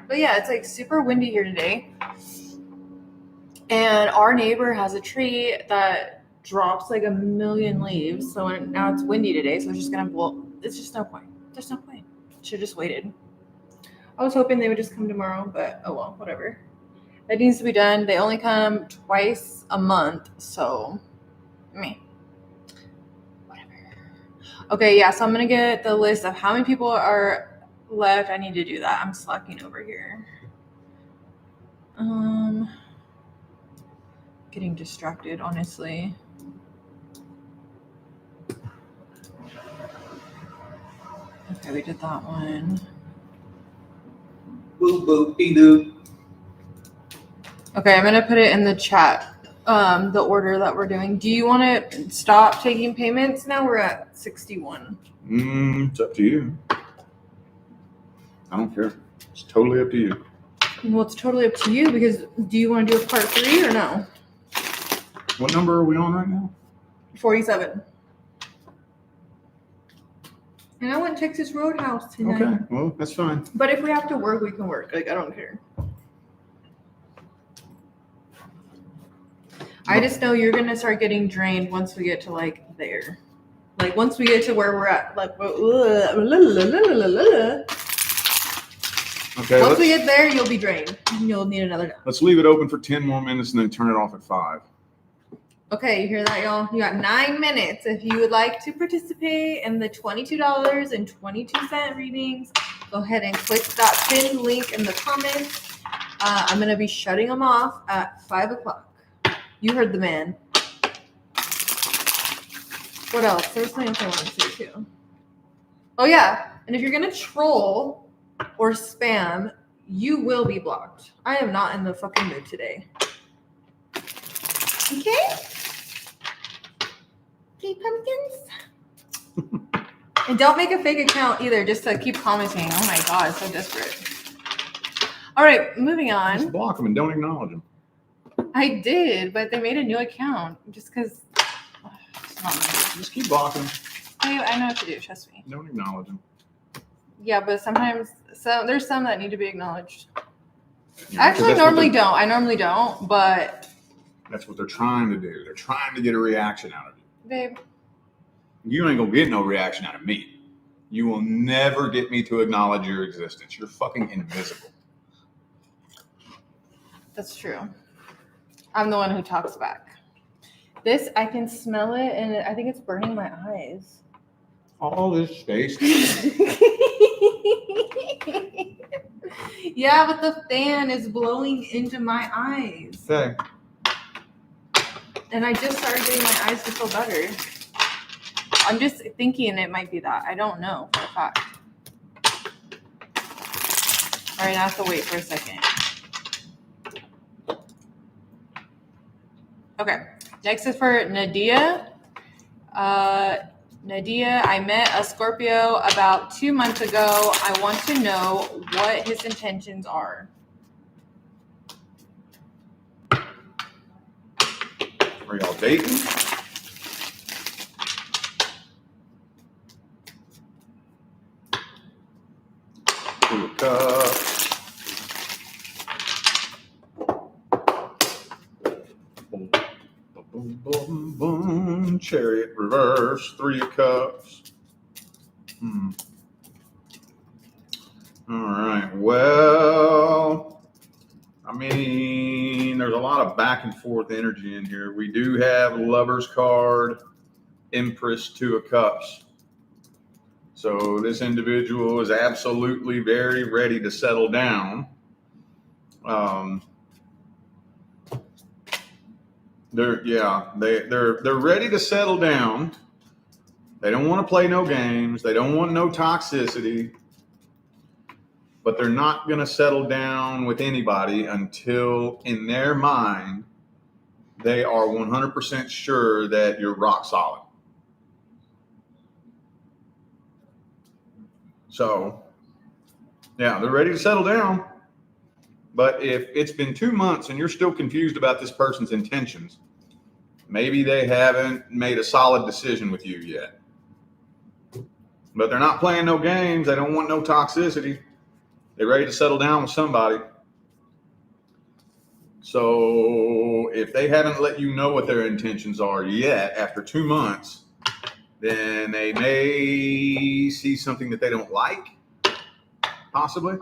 But yeah, it's like super windy here today. And our neighbor has a tree that drops like a million leaves. So now it's windy today, so it's just gonna blow. It's just no point. There's no point. Should have just waited. I was hoping they would just come tomorrow, but oh well, whatever. That needs to be done. They only come twice a month, so whatever. Okay, yeah, so I'm gonna get the list of how many people are left. I need to do that. I'm slacking over here. Getting distracted, honestly. Okay, we did that one.
Boop, boop, dee, doo.
Okay, I'm gonna put it in the chat. The order that we're doing. Do you want to stop taking payments now? We're at 61.
It's up to you. I don't care. It's totally up to you.
Well, it's totally up to you because do you want to do a part 3 or no?
What number are we on right now?
47. And I went Texas Roadhouse tonight.
Okay, well, that's fine.
But if we have to work, we can work. Like, I don't care. I just know you're going to start getting drained once we get to, like, there. Like, once we get to where we're at. Like,
okay.
Once we get there, you'll be drained. You'll need another nap.
Let's leave it open for 10 more minutes and then turn it off at 5.
Okay, you hear that, y'all? You got 9 minutes. If you would like to participate in the $22.22 readings, go ahead and click that pinned link in the comments. I'm going to be shutting them off at 5 o'clock. You heard the man. What else? There's something else I want to say, too. Oh, yeah. And if you're going to troll or spam, you will be blocked. I am not in the fucking mood today. Okay? Okay, pumpkins? And don't make a fake account either, just to keep commenting. Oh my god, so desperate. All right, moving on.
Just block them and don't acknowledge them.
I did, but they made a new account just because.
Just keep blocking them.
I know what to do, trust me.
Don't acknowledge them.
Yeah, but sometimes there's some that need to be acknowledged.
Yeah,
Actually, I normally don't. But
that's what they're trying to do. They're trying to get a reaction out of you.
Babe.
You ain't gonna get no reaction out of me. You will never get me to acknowledge your existence. You're fucking invisible.
That's true. I'm the one who talks back. This, I can smell it, and I think it's burning my eyes.
All this space.
Yeah, but the fan is blowing into my eyes.
Okay.
And I just started getting my eyes to feel better. I'm just thinking it might be that. I don't know for a fact. All right, I have to wait for a second. Okay, next is for Nadia. Nadia, I met a Scorpio about 2 months ago. I want to know what his intentions are.
Are y'all dating? Two of Cups. Boom, boom, boom, boom. Chariot reverse. 3 of Cups. All right. Well, I mean, there's a lot of back and forth energy in here. We do have Lover's card, Empress, 2 of Cups. So this individual is absolutely very ready to settle down. They're ready to settle down. They don't want to play no games. They don't want no toxicity. But they're not going to settle down with anybody until, in their mind, they are 100% sure that you're rock solid. So, yeah, they're ready to settle down. But if it's been 2 months and you're still confused about this person's intentions, maybe they haven't made a solid decision with you yet. But they're not playing no games. They don't want no toxicity. They're ready to settle down with somebody. So if they haven't let you know what their intentions are yet after 2 months, then they may see something that they don't like, possibly.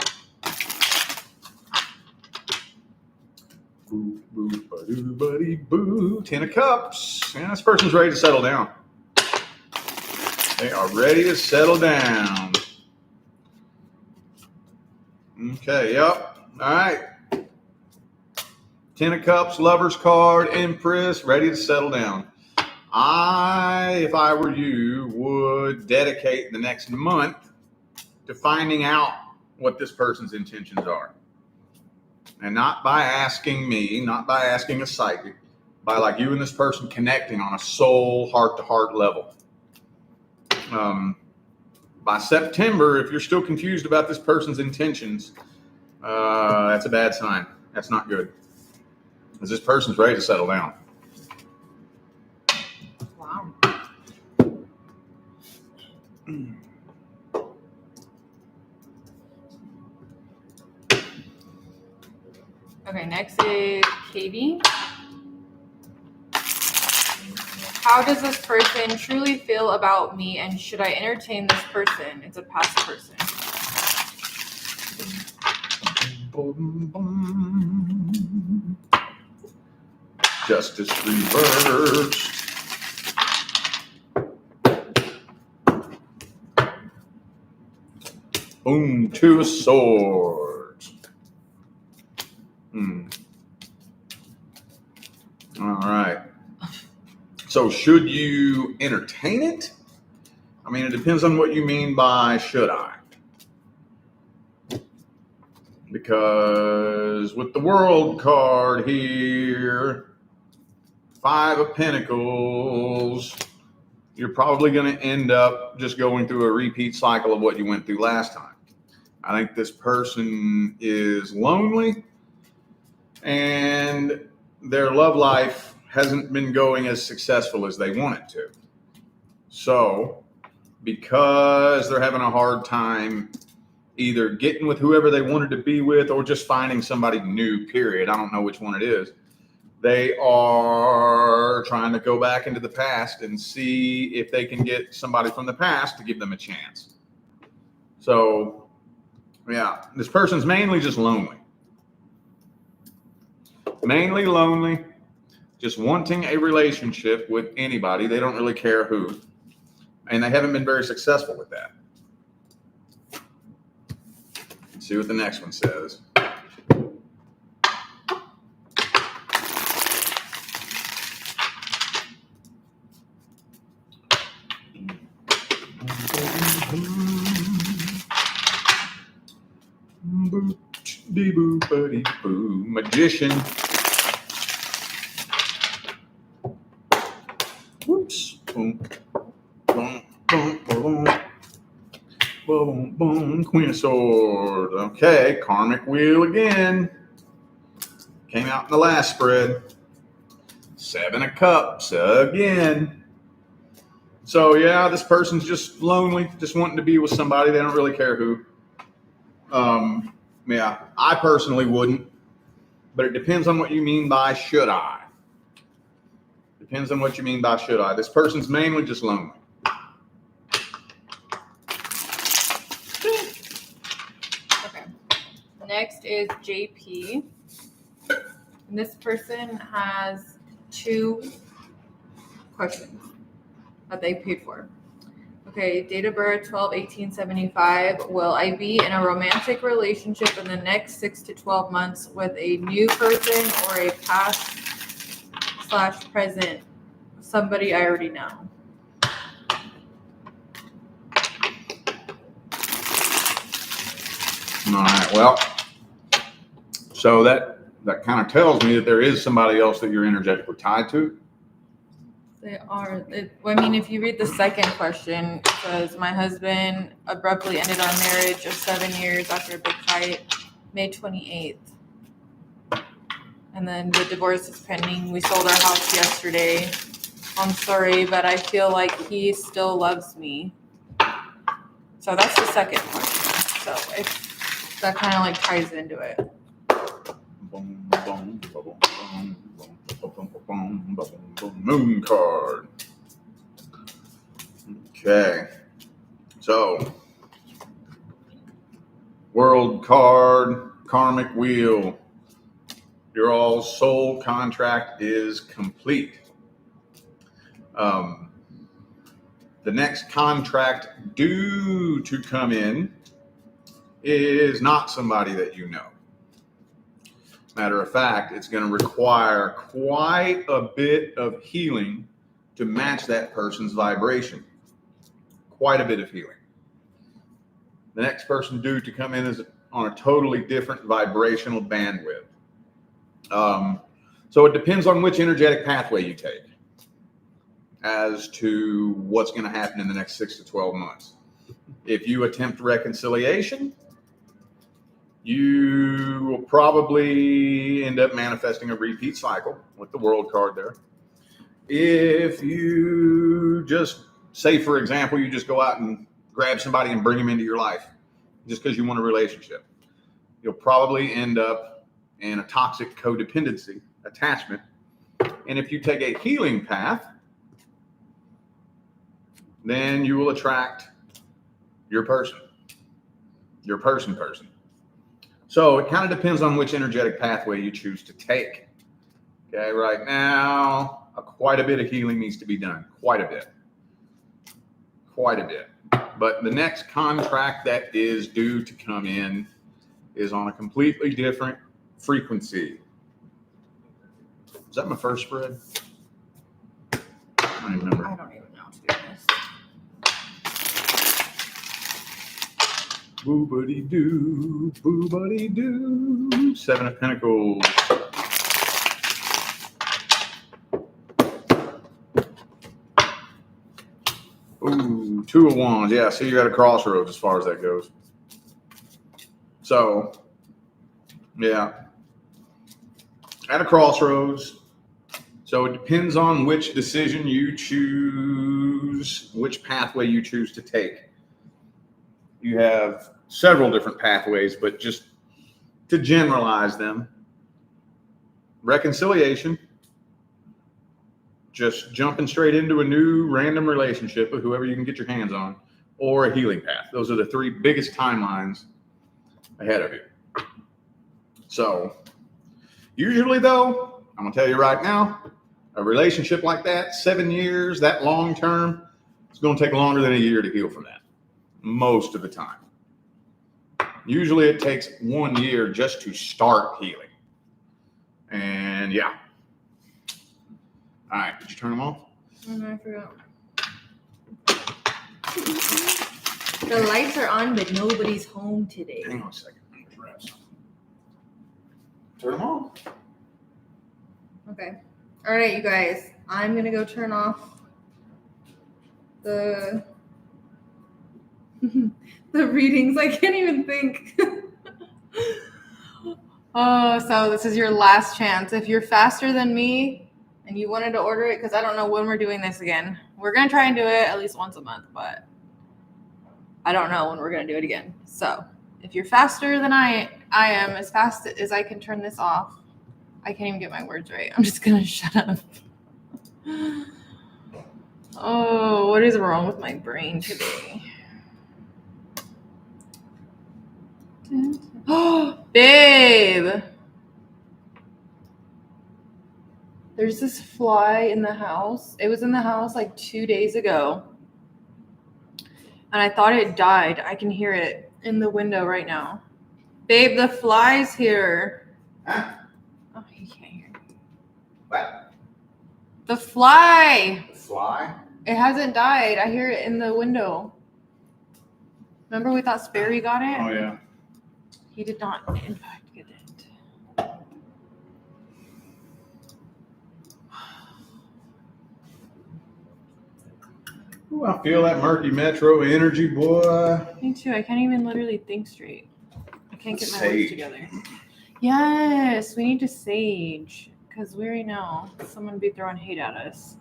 Boo, boo, ba-doo, buddy, boo. 10 of Cups. Yeah, this person's ready to settle down. They are ready to settle down. Okay, yep. All right. 10 of Cups, Lover's card, Empress, ready to settle down. If I were you, would dedicate the next month to finding out what this person's intentions are. And not by asking me, not by asking a psychic, by like you and this person connecting on a soul, heart-to-heart level. By September, if you're still confused about this person's intentions, that's a bad sign. That's not good. Because this person's ready to settle down.
Wow. Okay, next is Katie. How does this person truly feel about me, and should I entertain this person? It's a past person.
Justice reversed. Boom, 2 of swords. All right. So should you entertain it? I mean, it depends on what you mean by should I. Because with the World card here, 5 of Pentacles, you're probably going to end up just going through a repeat cycle of what you went through last time. I think this person is lonely and their love life hasn't been going as successful as they want it to. So, because they're having a hard time either getting with whoever they wanted to be with or just finding somebody new, period. I don't know which one it is. They are trying to go back into the past and see if they can get somebody from the past to give them a chance. So, yeah, this person's mainly just lonely. Mainly lonely, just wanting a relationship with anybody. They don't really care who. And they haven't been very successful with that. Let's see what the next one says. Magician. Whoops. Boom. Boom. Boom. Boom. Boom. Boom. Queen of Swords. Okay. Karmic Wheel again. Came out in the last spread. 7 of Cups again. So yeah, this person's just lonely, just wanting to be with somebody. They don't really care who. Yeah, I personally wouldn't, but it depends on what you mean by should I. Depends on what you mean by should I. This person's mainly just lonely.
Okay. Next is JP. And this person has 2 questions that they paid for. Okay, date of birth 12/18/75. Will I be in a romantic relationship in the next 6 to 12 months with a new person or a past/present somebody I already know?
All right, well, so that kind of tells me that there is somebody else that you're energetically tied to.
They are. I mean, if you read the second question, it says, my husband abruptly ended our marriage of 7 years after a big fight, May 28th. And then the divorce is pending. We sold our house yesterday. I'm sorry, but I feel like he still loves me. So that's the second question. So if that kind of like ties into it.
Moon card. Okay. So, World card, Karmic Wheel. Your all soul contract is complete. The next contract due to come in is not somebody that you know. Matter of fact, it's going to require quite a bit of healing to match that person's vibration. Quite a bit of healing. The next person due to come in is on a totally different vibrational bandwidth. So it depends on which energetic pathway you take as to what's going to happen in the next 6 to 12 months. If you attempt reconciliation, you will probably end up manifesting a repeat cycle with the World card there. If you just say, for example, you just go out and grab somebody and bring them into your life just because you want a relationship, you'll probably end up in a toxic codependency attachment. And if you take a healing path, then you will attract your person. So it kind of depends on which energetic pathway you choose to take. Okay, right now, quite a bit of healing needs to be done. Quite a bit. But the next contract that is due to come in is on a completely different frequency. Is that my first spread? I don't even remember.
I don't even know, to be honest.
Boobity-doo, boobity-doo. 7 of Pentacles. Ooh, 2 of Wands. Yeah, so you're at a crossroads as far as that goes. So, yeah. At a crossroads. So it depends on which decision you choose, which pathway you choose to take. You have several different pathways, but just to generalize them, reconciliation, just jumping straight into a new random relationship with whoever you can get your hands on, or a healing path. Those are the 3 biggest timelines ahead of you. So usually though, I'm gonna tell you right now, a relationship like that, 7 years, that long term, it's gonna take longer than a year to heal from that. Most of the time. Usually it takes 1 year just to start healing. And yeah. All right, did you turn them off?
Oh, I forgot. The lights are on, but nobody's home today.
Hang on a second. Grab something. Turn them off.
Okay. All right, you guys. I'm going to go turn off the the readings. I can't even think. So this is your last chance. If you're faster than me and you wanted to order it, because I don't know when we're doing this again. We're going to try and do it at least once a month, but I don't know when we're going to do it again. So if you're faster than I am, as fast as I can turn this off. I can't even get my words right. I'm just going to shut up. Oh, what is wrong with my brain today? Oh, babe. There's this fly in the house. It was in the house like 2 days ago. And I thought it died. I can hear it in the window right now. Babe, the fly's here.
Huh?
Oh, he can't hear me.
What?
The fly.
The fly?
It hasn't died. I hear it in the window. Remember we thought Sperry got it?
Oh, yeah.
He did not, in fact, get it.
Ooh, I feel that murky metro energy, boy.
Me too. I can't even literally think straight. I can't get my
Sage.
words together. Yes, we need to sage. Because we already know someone be throwing hate at us.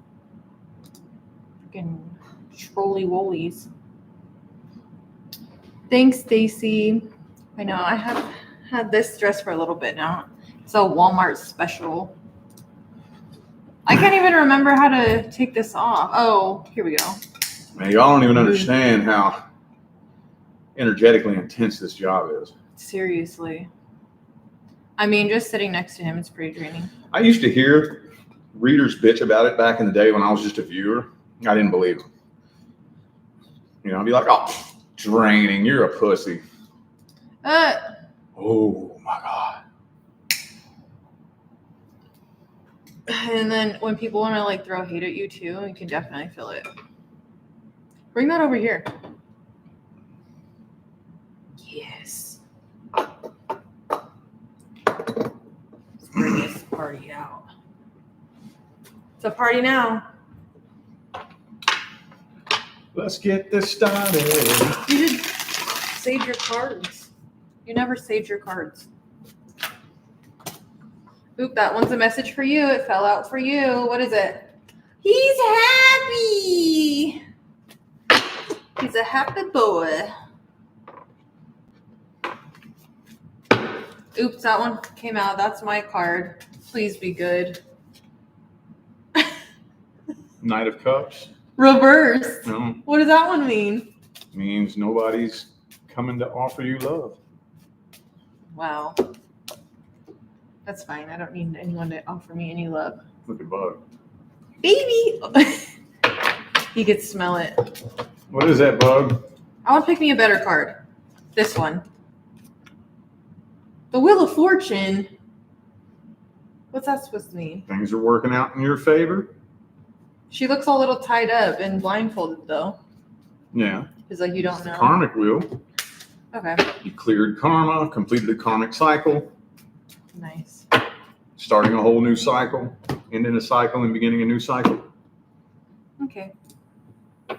Freaking trolly wollies. Thanks, Stacy. I know I have had this dress for a little bit now. It's a Walmart special. I can't even remember how to take this off. Oh, here we go.
Man, y'all don't even understand how energetically intense this job is.
Seriously. I mean, just sitting next to him, it's pretty draining.
I used to hear readers bitch about it back in the day when I was just a viewer. I didn't believe them. You know, I'd be like, oh, draining, you're a pussy. Oh, my God.
And then when people want to like throw hate at you too, you can definitely feel it. Bring that over here. Party out. It's a party now.
Let's get this started.
You should save your cards. You never saved your cards. Oop, that one's a message for you. It fell out for you. What is it? He's happy. He's a happy boy. Oops, that one came out. That's my card. Please be good.
Knight of Cups.
Reverse.
No.
What does that one mean?
Means nobody's coming to offer you love.
Wow. That's fine. I don't need anyone to offer me any love.
Look at Bug.
Baby! He could smell it.
What is that, Bug?
I want to pick me a better card. This one. The Wheel of Fortune. What's that supposed to mean?
Things are working out in your favor.
She looks a little tied up and blindfolded, though.
Yeah.
It's like you don't know.
Karmic wheel.
Okay.
You cleared karma, completed a karmic cycle,
Nice.
starting a whole new cycle, ending a cycle and beginning a new cycle.
Okay. All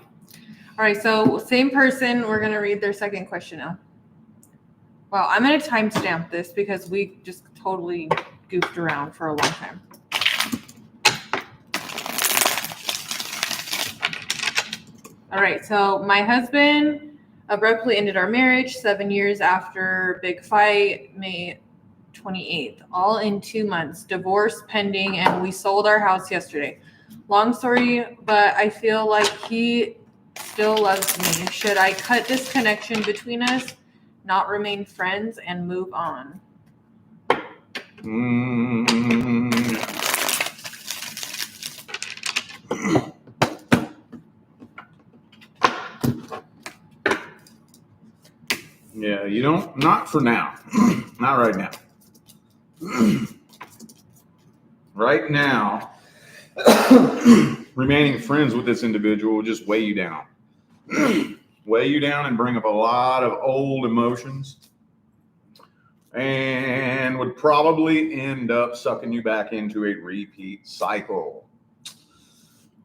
right, so same person. We're going to read their second question now. Wow, I'm going to timestamp this because we just totally goofed around for a long time. All right, so my husband abruptly ended our marriage 7 years after big fight, May 28th, all in 2 months, divorce pending, and we sold our house yesterday. Long story, but I feel like he still loves me. Should I cut this connection between us, not remain friends, and move on?
Yeah, you don't, not for now. Not right now. Right now, remaining friends with this individual will just weigh you down. Weigh you down and bring up a lot of old emotions and would probably end up sucking you back into a repeat cycle.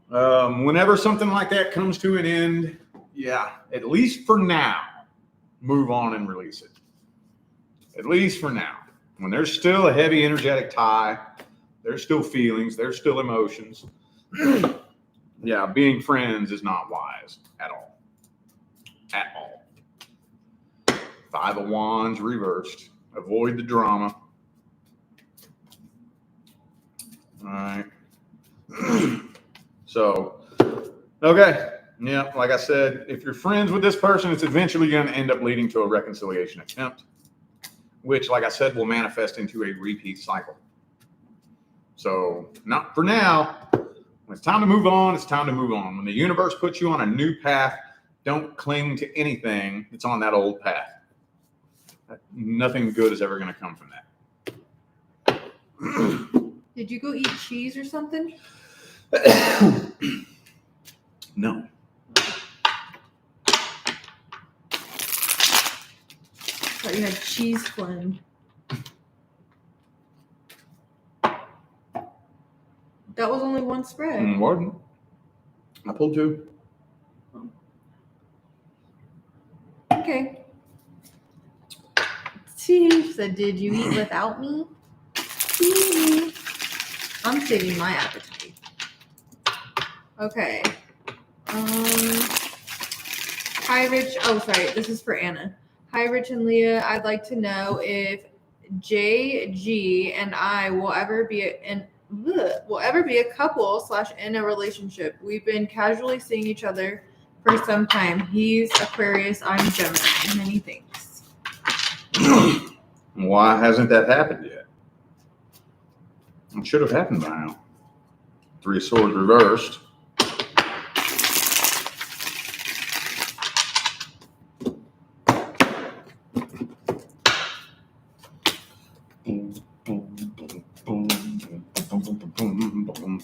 Whenever something like that comes to an end, yeah, at least for now, move on and release it. At least for now. When there's still a heavy energetic tie, there's still feelings, there's still emotions. Yeah, being friends is not wise at all. At all. 5 of Wands reversed. Avoid the drama. All right. So, okay. Yeah, like I said, if you're friends with this person, it's eventually going to end up leading to a reconciliation attempt, which, like I said, will manifest into a repeat cycle. So, not for now. When it's time to move on, it's time to move on. When the universe puts you on a new path, don't cling to anything that's on that old path. Nothing good is ever going to come from that.
Did you go eat cheese or something?
No.
Thought you had cheese phlegm. That was only one spread.
Warden. I pulled 2.
Okay. Steve said, did you eat without me? I'm saving my appetite. Okay. Hi, Rich. Oh, sorry. This is for Anna. Hi, Rich and Leah. I'd like to know if JG and I will ever be a couple / in a relationship. We've been casually seeing each other for some time. He's Aquarius. I'm Gemini. Many thanks.
Why hasn't that happened yet? It should have happened by now. 3 of Swords reversed.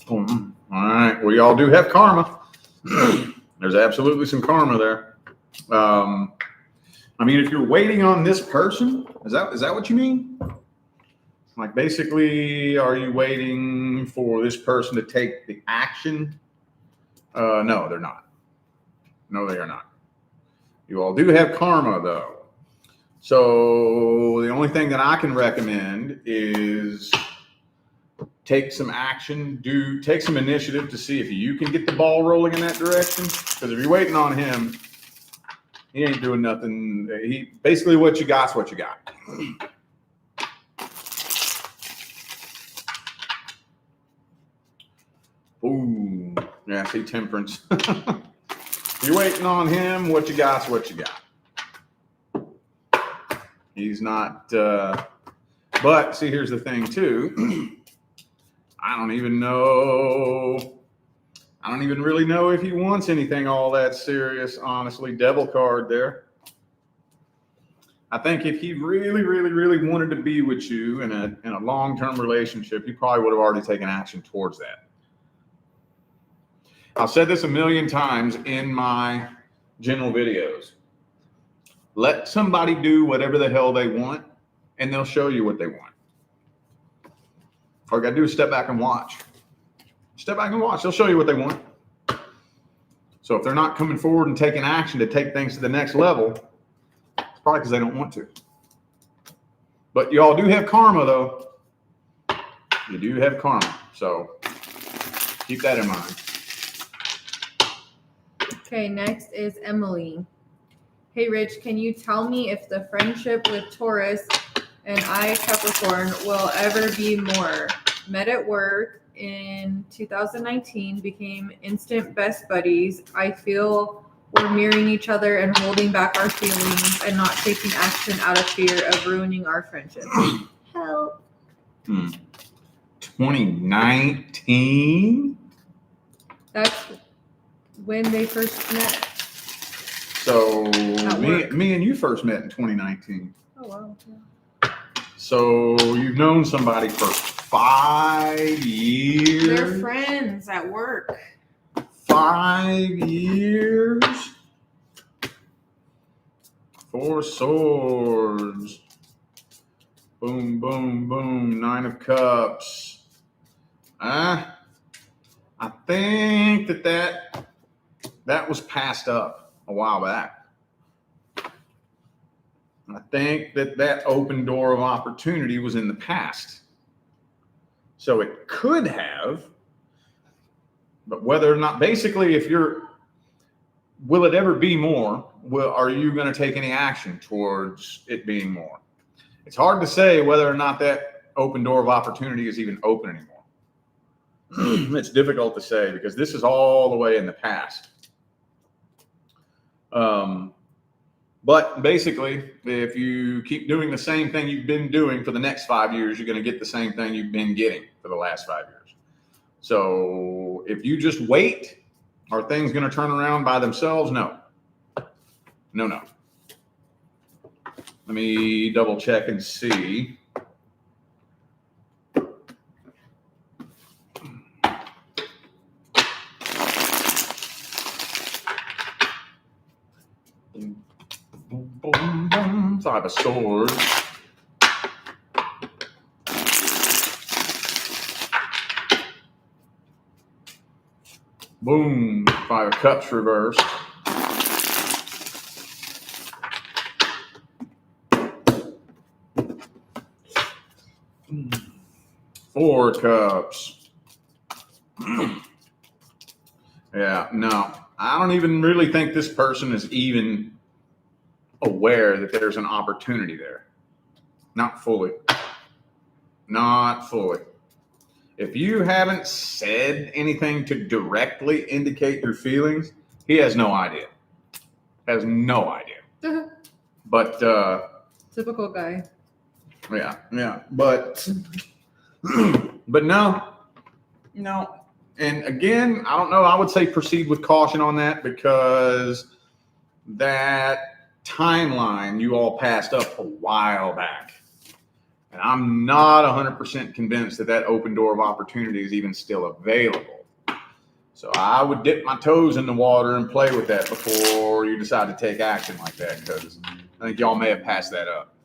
All right. Well, y'all do have karma. There's absolutely some karma there. I mean, if you're waiting on this person, is that what you mean? Like basically, are you waiting for this person to take the action? No, they're not. No, they are not. You all do have karma though. So the only thing that I can recommend is take some action, take some initiative to see if you can get the ball rolling in that direction. Because if you're waiting on him, he ain't doing nothing. He basically what you got's what you got. Ooh, yeah, see temperance. You're waiting on him, what you got's what you got. He's not, but see, here's the thing too. I don't even really know if he wants anything all that serious, honestly. Devil card there. I think if he really, really, really wanted to be with you in a long-term relationship, he probably would have already taken action towards that. I've said this a million times in my general videos. Let somebody do whatever the hell they want, and they'll show you what they want. All you gotta do is step back and watch. Step back and watch. They'll show you what they want. So if they're not coming forward and taking action to take things to the next level, it's probably because they don't want to. But you all do have karma, though. You do have karma. So keep that in mind.
Okay, next is Emily. Hey, Rich, can you tell me if the friendship with Taurus and I, Capricorn, will ever be more? Met at work in 2019, became instant best buddies. I feel we're mirroring each other and holding back our feelings and not taking action out of fear of ruining our friendship. Help.
2019?
That's when they first met.
So me and you first met in 2019.
Oh, wow. Yeah.
So you've known somebody for 5 years.
They're friends at work.
5 years. 4 swords. Boom, boom, boom. 9 of cups. I think that was passed up a while back. I think that open door of opportunity was in the past. So it could have, but whether or not, basically, will it ever be more? Are you going to take any action towards it being more? It's hard to say whether or not that open door of opportunity is even open anymore. It's difficult to say because this is all the way in the past. But basically, if you keep doing the same thing you've been doing for the next 5 years, you're going to get the same thing you've been getting for the last 5 years. So if you just wait, are things going to turn around by themselves? No. No. Let me double check and see. So I have a sword. Boom. 5 of cups reversed. Four cups. Yeah, no. I don't even really think this person is even aware that there's an opportunity there. Not fully. Not fully. If you haven't said anything to directly indicate your feelings, he has no idea. Has no idea. But
typical guy.
Yeah. But no. And again, I don't know. I would say proceed with caution on that because that timeline you all passed up a while back. And I'm not 100% convinced that open door of opportunity is even still available. So I would dip my toes in the water and play with that before you decide to take action like that, because I think y'all may have passed that up.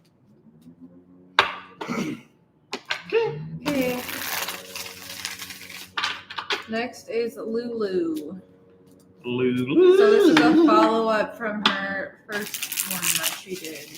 Next is Lulu.
Lulu.
So this is a follow-up from her first one that she did.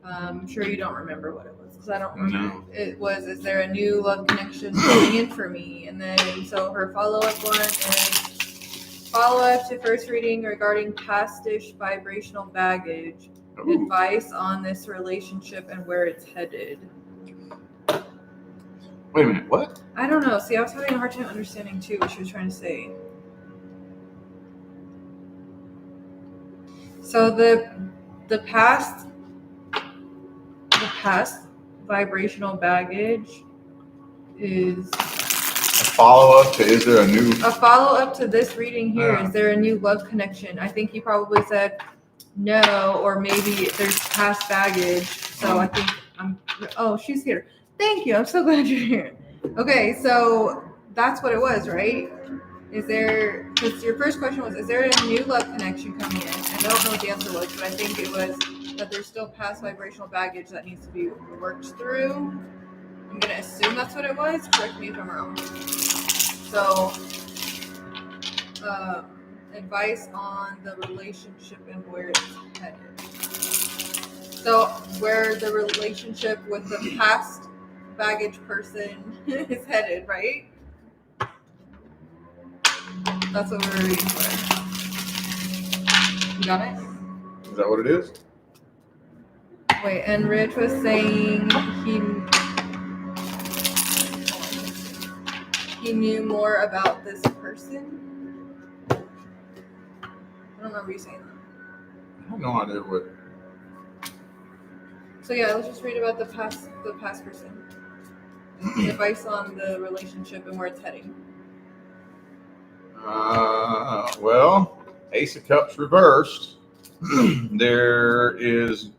I'm sure you don't remember what it was because I don't remember.
No.
It was, is there a new love connection coming in for me? And then, so her follow-up one is follow-up to first reading regarding past-ish vibrational baggage.
Ooh.
Advice on this relationship and where it's headed.
Wait a minute, what?
I don't know. See, I was having a hard time understanding too what she was trying to say. So the past vibrational baggage is
A follow-up to is there a new...
A follow-up to this reading here.
Yeah.
Is there a new love connection? I think you probably said no, or maybe there's past baggage. So I think oh, she's here. Thank you. I'm so glad you're here. Okay, so that's what it was, right? Is there, because your first question was, is there a new love connection coming in? I don't know what the answer was, but I think it was that there's still past vibrational baggage that needs to be worked through. I'm going to assume that's what it was. Correct me if I'm wrong. So, advice on the relationship and where it's headed. So, where the relationship with the past baggage person is headed, right? That's what we're reading for. You got it?
Is that what it is?
Wait, and Rich was saying he knew more about this person. I don't remember you saying that.
I have no idea what...
So yeah, let's just read about the past person. Advice on the relationship and where it's heading.
Well, Ace of Cups reversed. There is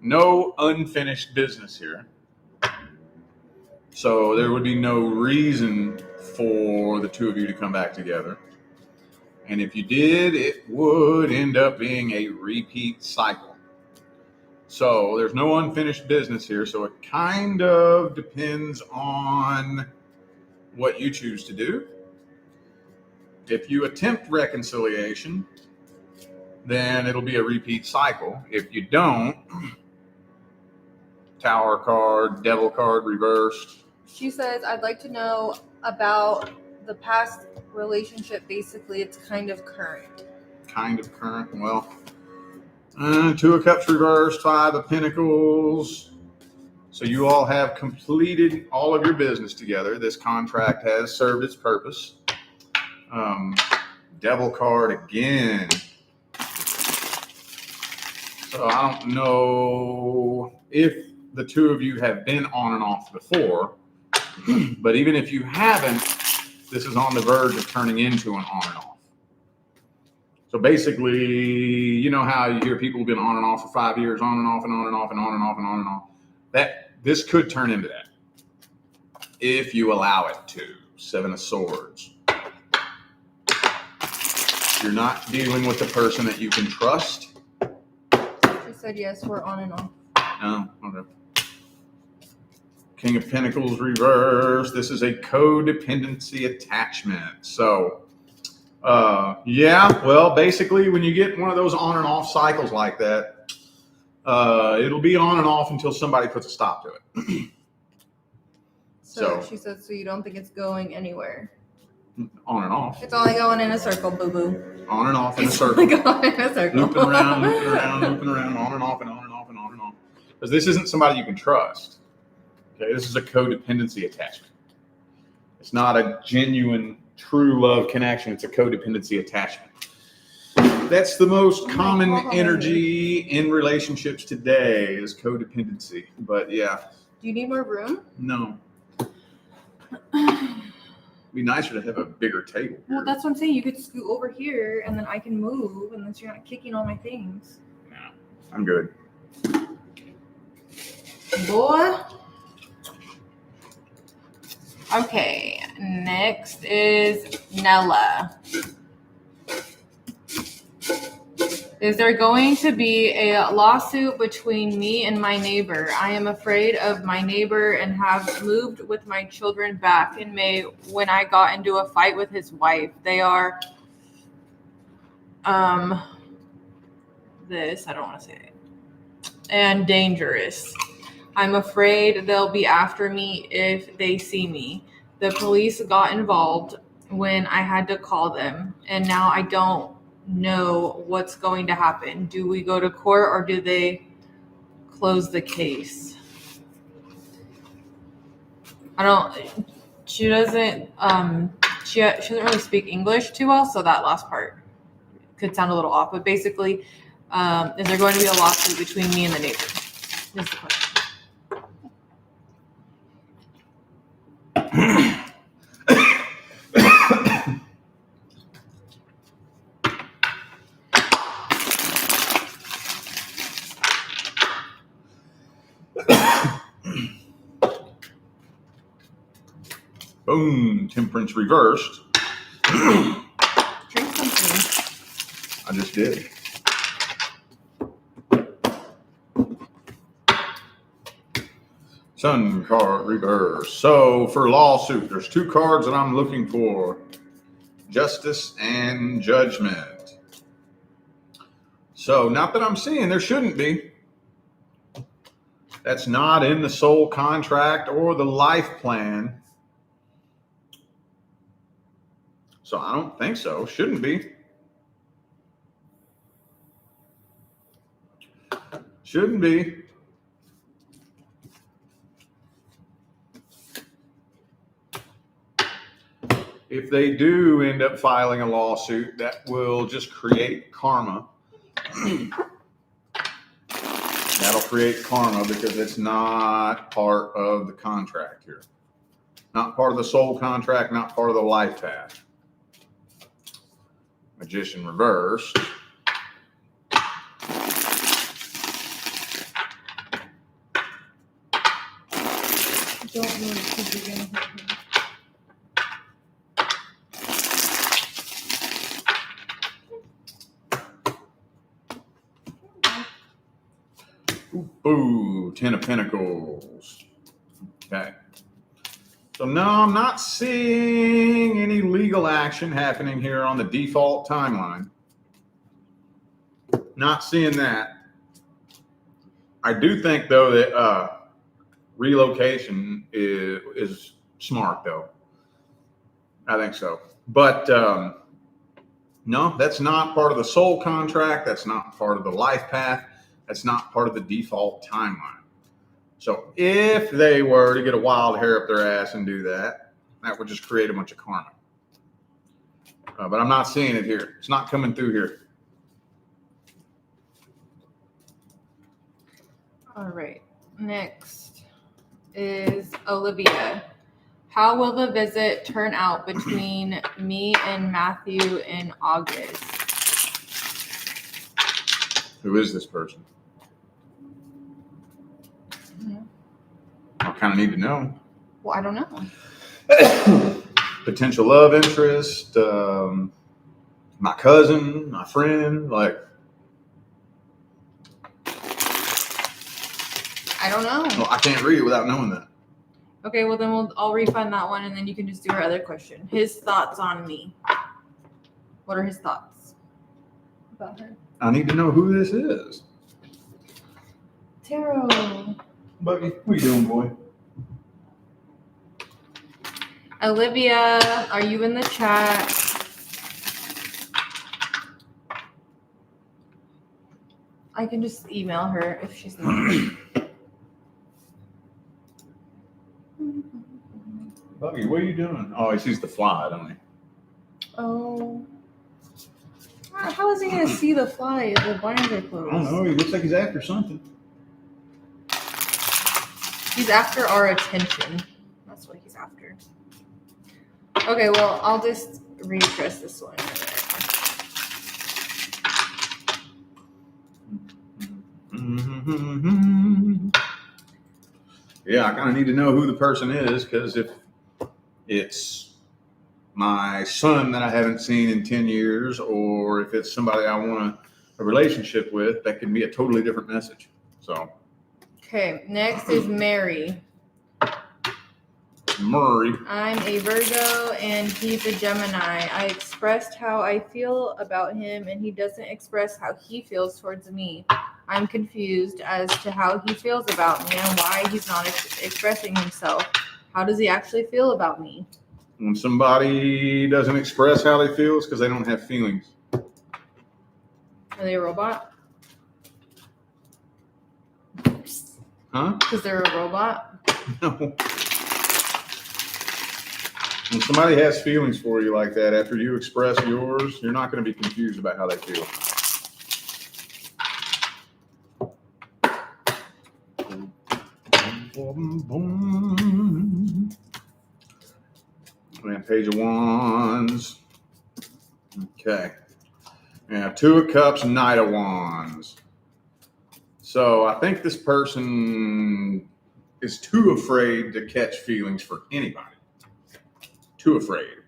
no unfinished business here. So there would be no reason for the two of you to come back together. And if you did, it would end up being a repeat cycle. So there's no unfinished business here. So it kind of depends on what you choose to do. If you attempt reconciliation, then it'll be a repeat cycle. If you don't, Tower card, Devil card reversed.
She says, I'd like to know about the past relationship. Basically, it's kind of current.
Kind of current. Well, Two of Cups reversed, Five of Pentacles. So you all have completed all of your business together. This contract has served its purpose. Devil card again. So I don't know if the two of you have been on and off before, but even if you haven't, this is on the verge of turning into an on and off. So basically, you know how you hear people have been on and off for 5 years, on and off and on and off and on and off and on and off. This could turn into that if you allow it to. Seven of Swords. You're not dealing with the person that you can trust.
She said, yes, we're on and off.
Oh, okay. King of Pentacles reversed. This is a codependency attachment. So, yeah, well, basically, when you get one of those on and off cycles like that, it'll be on and off until somebody puts a stop to it.
So she said, so you don't think it's going anywhere?
On and off.
It's only going in a circle, boo-boo.
On and off in a
It's
circle.
only going in a circle.
Looping around, looping around, looping around, on and off and on and off and on and on. Because this isn't somebody you can trust. Okay, this is a codependency attachment. It's not a genuine, true love connection. It's a codependency attachment. That's the most common energy in relationships today is codependency. But yeah.
Do you need more room?
No. It'd be nicer to have a bigger table.
Well, that's what I'm saying. You could scoot over here, and then I can move, and then you're not kicking all my things.
No, I'm good.
Boy. Okay, next is Nella. Is there going to be a lawsuit between me and my neighbor? I am afraid of my neighbor and have moved with my children back in May when I got into a fight with his wife. They are this, I don't want to say it, and dangerous. I'm afraid they'll be after me if they see me. The police got involved when I had to call them, and now I don't know what's going to happen. Do we go to court or do they close the case? She doesn't really speak English too well, so that last part could sound a little off, but basically, is there going to be a lawsuit between me and the neighbor? Is the question.
Boom, temperance reversed.
Drink something.
I just did. Sun card reversed. So for lawsuit, there's two cards that I'm looking for. Justice and Judgment. So not that I'm seeing, there shouldn't be. That's not in the soul contract or the life plan. So I don't think so. Shouldn't be. Shouldn't be. If they do end up filing a lawsuit, that will just create karma. That'll create karma because it's not part of the contract here. Not part of the soul contract, not part of the life path. Magician reversed.
Don't know if you're gonna hurt me.
Ooh, 10 of Pentacles. Okay. So no, I'm not seeing any legal action happening here on the default timeline. Not seeing that. I do think, though, that relocation is smart, though. I think so. But no, that's not part of the soul contract. That's not part of the life path. That's not part of the default timeline. So if they were to get a wild hair up their ass and do that, that would just create a bunch of karma. But I'm not seeing it here. It's not coming through here.
All right. Next is Olivia. How will the visit turn out between me and Matthew in August?
Who is this person? I kind of need to know.
Well, I don't know.
Potential love interest, my cousin, my friend, like.
I don't know.
Well, I can't read it without knowing that.
Okay, well then I'll refund that one, and then you can just do her other question. His thoughts on me. What are his thoughts about her?
I need to know who this is.
Tarot.
Buggy, what are you doing, boy?
Olivia, are you in the chat? I can just email her if she's not.
Buggy, what are you doing? Oh, he sees the fly, don't he?
Oh. How is he going to see the fly if the blinds are closed?
I don't know. He looks like he's after something.
He's after our attention. That's what he's after. Okay, well, I'll just readdress this one.
Yeah, I kind of need to know who the person is, because if it's my son that I haven't seen in 10 years, or if it's somebody I want to a relationship with, that can be a totally different message. So,
okay, next is Mary.
Murray.
I'm a Virgo and he's a Gemini. I expressed how I feel about him and he doesn't express how he feels towards me. I'm confused as to how he feels about me and why he's not expressing himself. How does he actually feel about me?
When somebody doesn't express how they feel, it's because they don't have feelings.
Are they a robot?
Huh?
Because they're a robot?
No. When somebody has feelings for you like that, after you express yours, you're not going to be confused about how they feel. And Page of Wands. Okay. Yeah, Two of Cups, Knight of Wands. So I think this person is too afraid to catch feelings for anybody. Too afraid.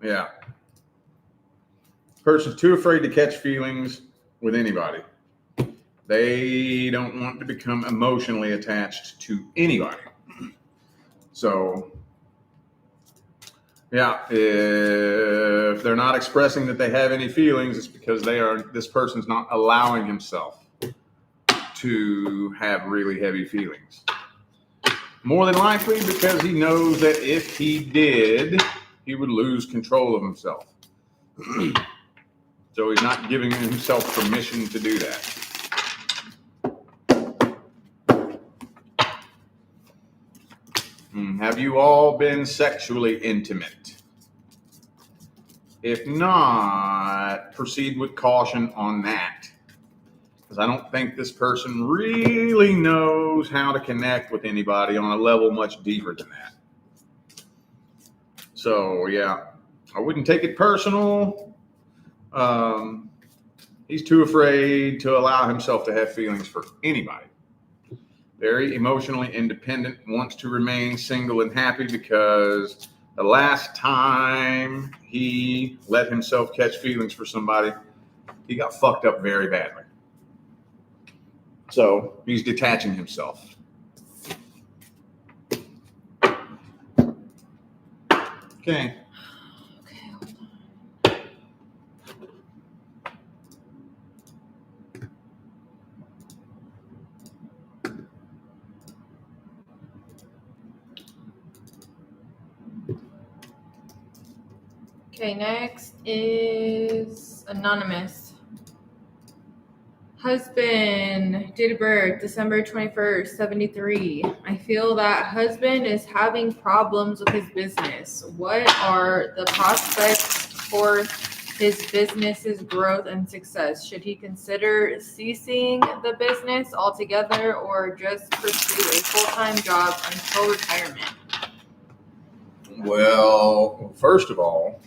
Yeah. Person's too afraid to catch feelings with anybody. They don't want to become emotionally attached to anybody. So, yeah, if they're not expressing that they have any feelings, it's because this person's not allowing himself to have really heavy feelings. More than likely because he knows that if he did, he would lose control of himself. So he's not giving himself permission to do that. Have you all been sexually intimate? If not, proceed with caution on that. Because I don't think this person really knows how to connect with anybody on a level much deeper than that. So, yeah, I wouldn't take it personal. He's too afraid to allow himself to have feelings for anybody. Very emotionally independent, wants to remain single and happy because the last time he let himself catch feelings for somebody, he got fucked up very badly. So he's detaching himself. Okay.
Okay, next is Anonymous. Husband, date of birth, December 21st, 73. I feel that husband is having problems with his business. What are the prospects for his business's growth and success? Should he consider ceasing the business altogether or just pursue a full-time job until retirement?
Well, first of all,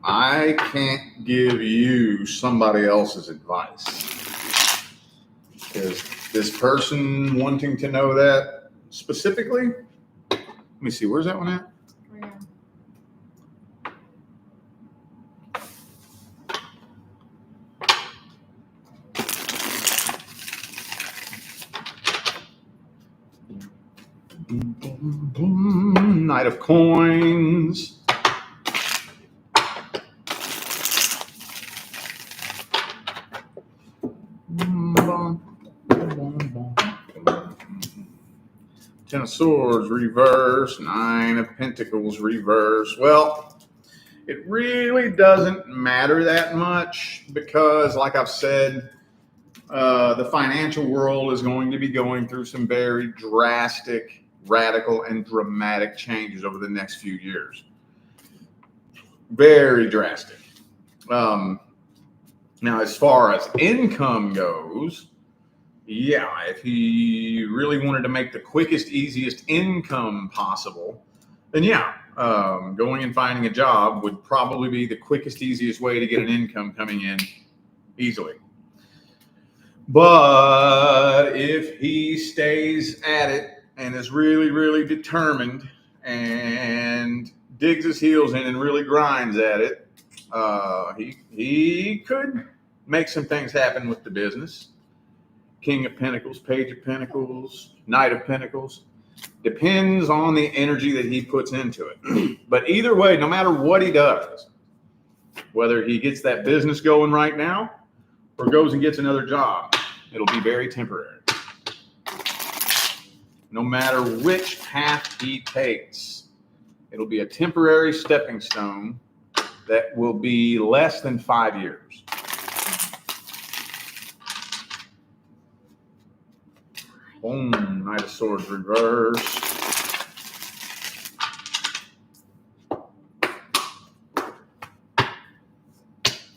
I can't give you somebody else's advice. Is this person wanting to know that specifically? Let me see, where's that one at? Knight of Coins. Ten of Swords reverse, Nine of Pentacles reverse. Well, it really doesn't matter that much because, like I've said, the financial world is going to be going through some very drastic, radical, and dramatic changes over the next few years. Very drastic. Now, as far as income goes, yeah, if he really wanted to make the quickest, easiest income possible, then yeah, going and finding a job would probably be the quickest, easiest way to get an income coming in easily. But if he stays at it and is really, really determined and digs his heels in and really grinds at it, He could make some things happen with the business. King of Pentacles, Page of Pentacles, Knight of Pentacles. Depends on the energy that he puts into it. But either way, no matter what he does, whether he gets that business going right now or goes and gets another job, it'll be very temporary. No matter which path he takes, it'll be a temporary stepping stone that will be less than 5 years. Boom, Knight of Swords reverse.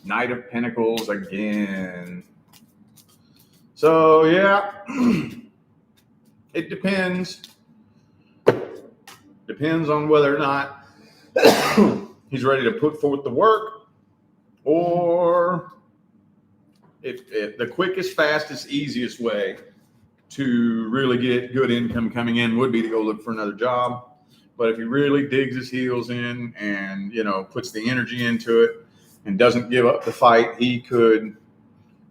Knight of Pentacles again. So yeah, it depends. Depends on whether or not he's ready to put forth the work, or if the quickest, fastest, easiest way to really get good income coming in would be to go look for another job. But if he really digs his heels in and, puts the energy into it and doesn't give up the fight, he could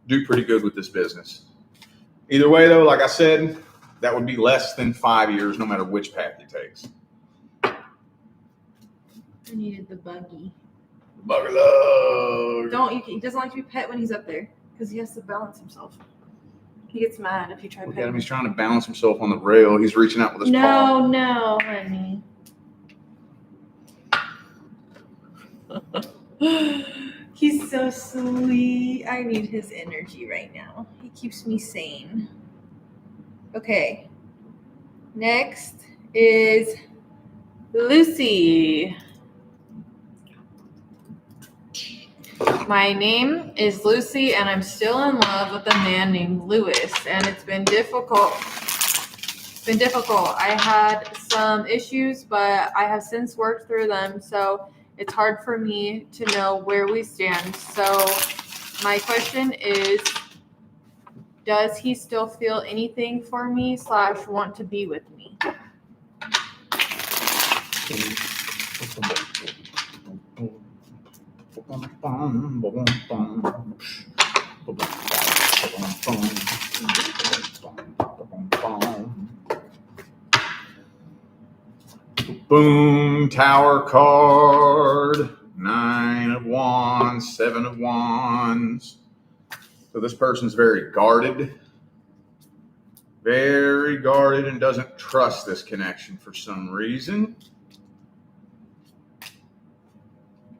do pretty good with this business. Either way, though, like I said, that would be less than 5 years, no matter which path he takes.
I needed the buggy.
Bugger love.
He doesn't like to be pet when he's up there because he has to balance himself. He gets mad if you try to pet him.
He's trying to balance himself on the rail. He's reaching out with his paw.
No, honey. He's so sweet. I need his energy right now. He keeps me sane. Okay. Next is Lucy. My name is Lucy, and I'm still in love with a man named Lewis, and it's been difficult. I had some issues, but I have since worked through them, so it's hard for me to know where we stand. So my question is, does he still feel anything for me / want to be with me?
Boom, Tower card, 9 of Wands, 7 of Wands. So this person's very guarded, and doesn't trust this connection for some reason.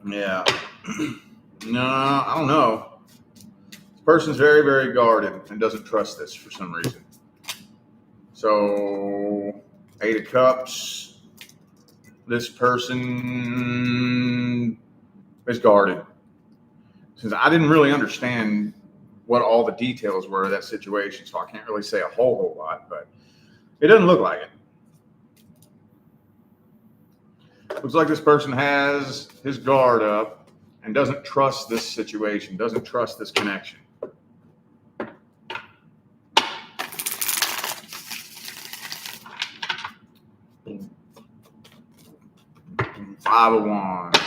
Yeah. No, I don't know. This person's very, very guarded and doesn't trust this for some reason. So, 8 of Cups. This person is guarded. Since I didn't really understand what all the details were of that situation, so I can't really say a whole lot, but it doesn't look like it. Looks like this person has his guard up and doesn't trust this situation, doesn't trust this connection. Five of Wands.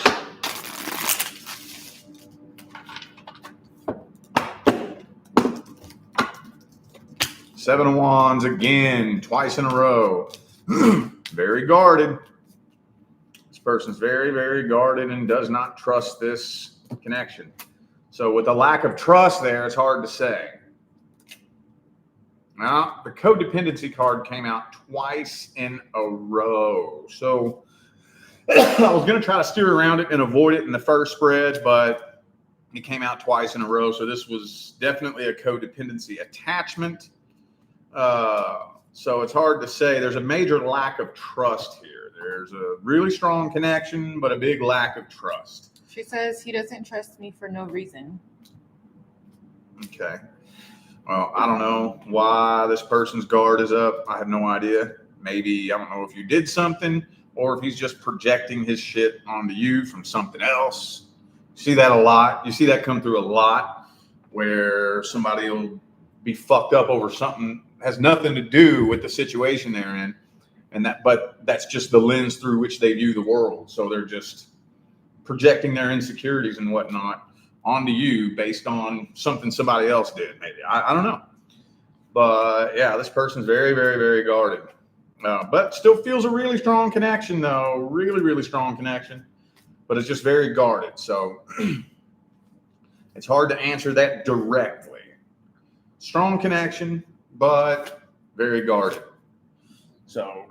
Seven of Wands again, twice in a row. Very guarded. This person's very, very guarded and does not trust this connection. So with a lack of trust there, it's hard to say. Now, the codependency card came out twice in a row. So I was going to try to steer around it and avoid it in the first spread, but it came out twice in a row. So this was definitely a codependency attachment. So it's hard to say. There's a major lack of trust here. There's a really strong connection, but a big lack of trust.
She says he doesn't trust me for no reason.
Okay. Well, I don't know why this person's guard is up. I have no idea. Maybe, I don't know if you did something or if he's just projecting his shit onto you from something else. You see that a lot. You see that come through a lot where somebody will be fucked up over something that has nothing to do with the situation they're in. But that's just the lens through which they view the world. So they're just projecting their insecurities and whatnot onto you based on something somebody else did, maybe. I don't know. But yeah, this person's very, very, very guarded. But still feels a really strong connection, though. Really, really strong connection. But it's just very guarded. So it's hard to answer that directly. Strong connection, but very guarded. So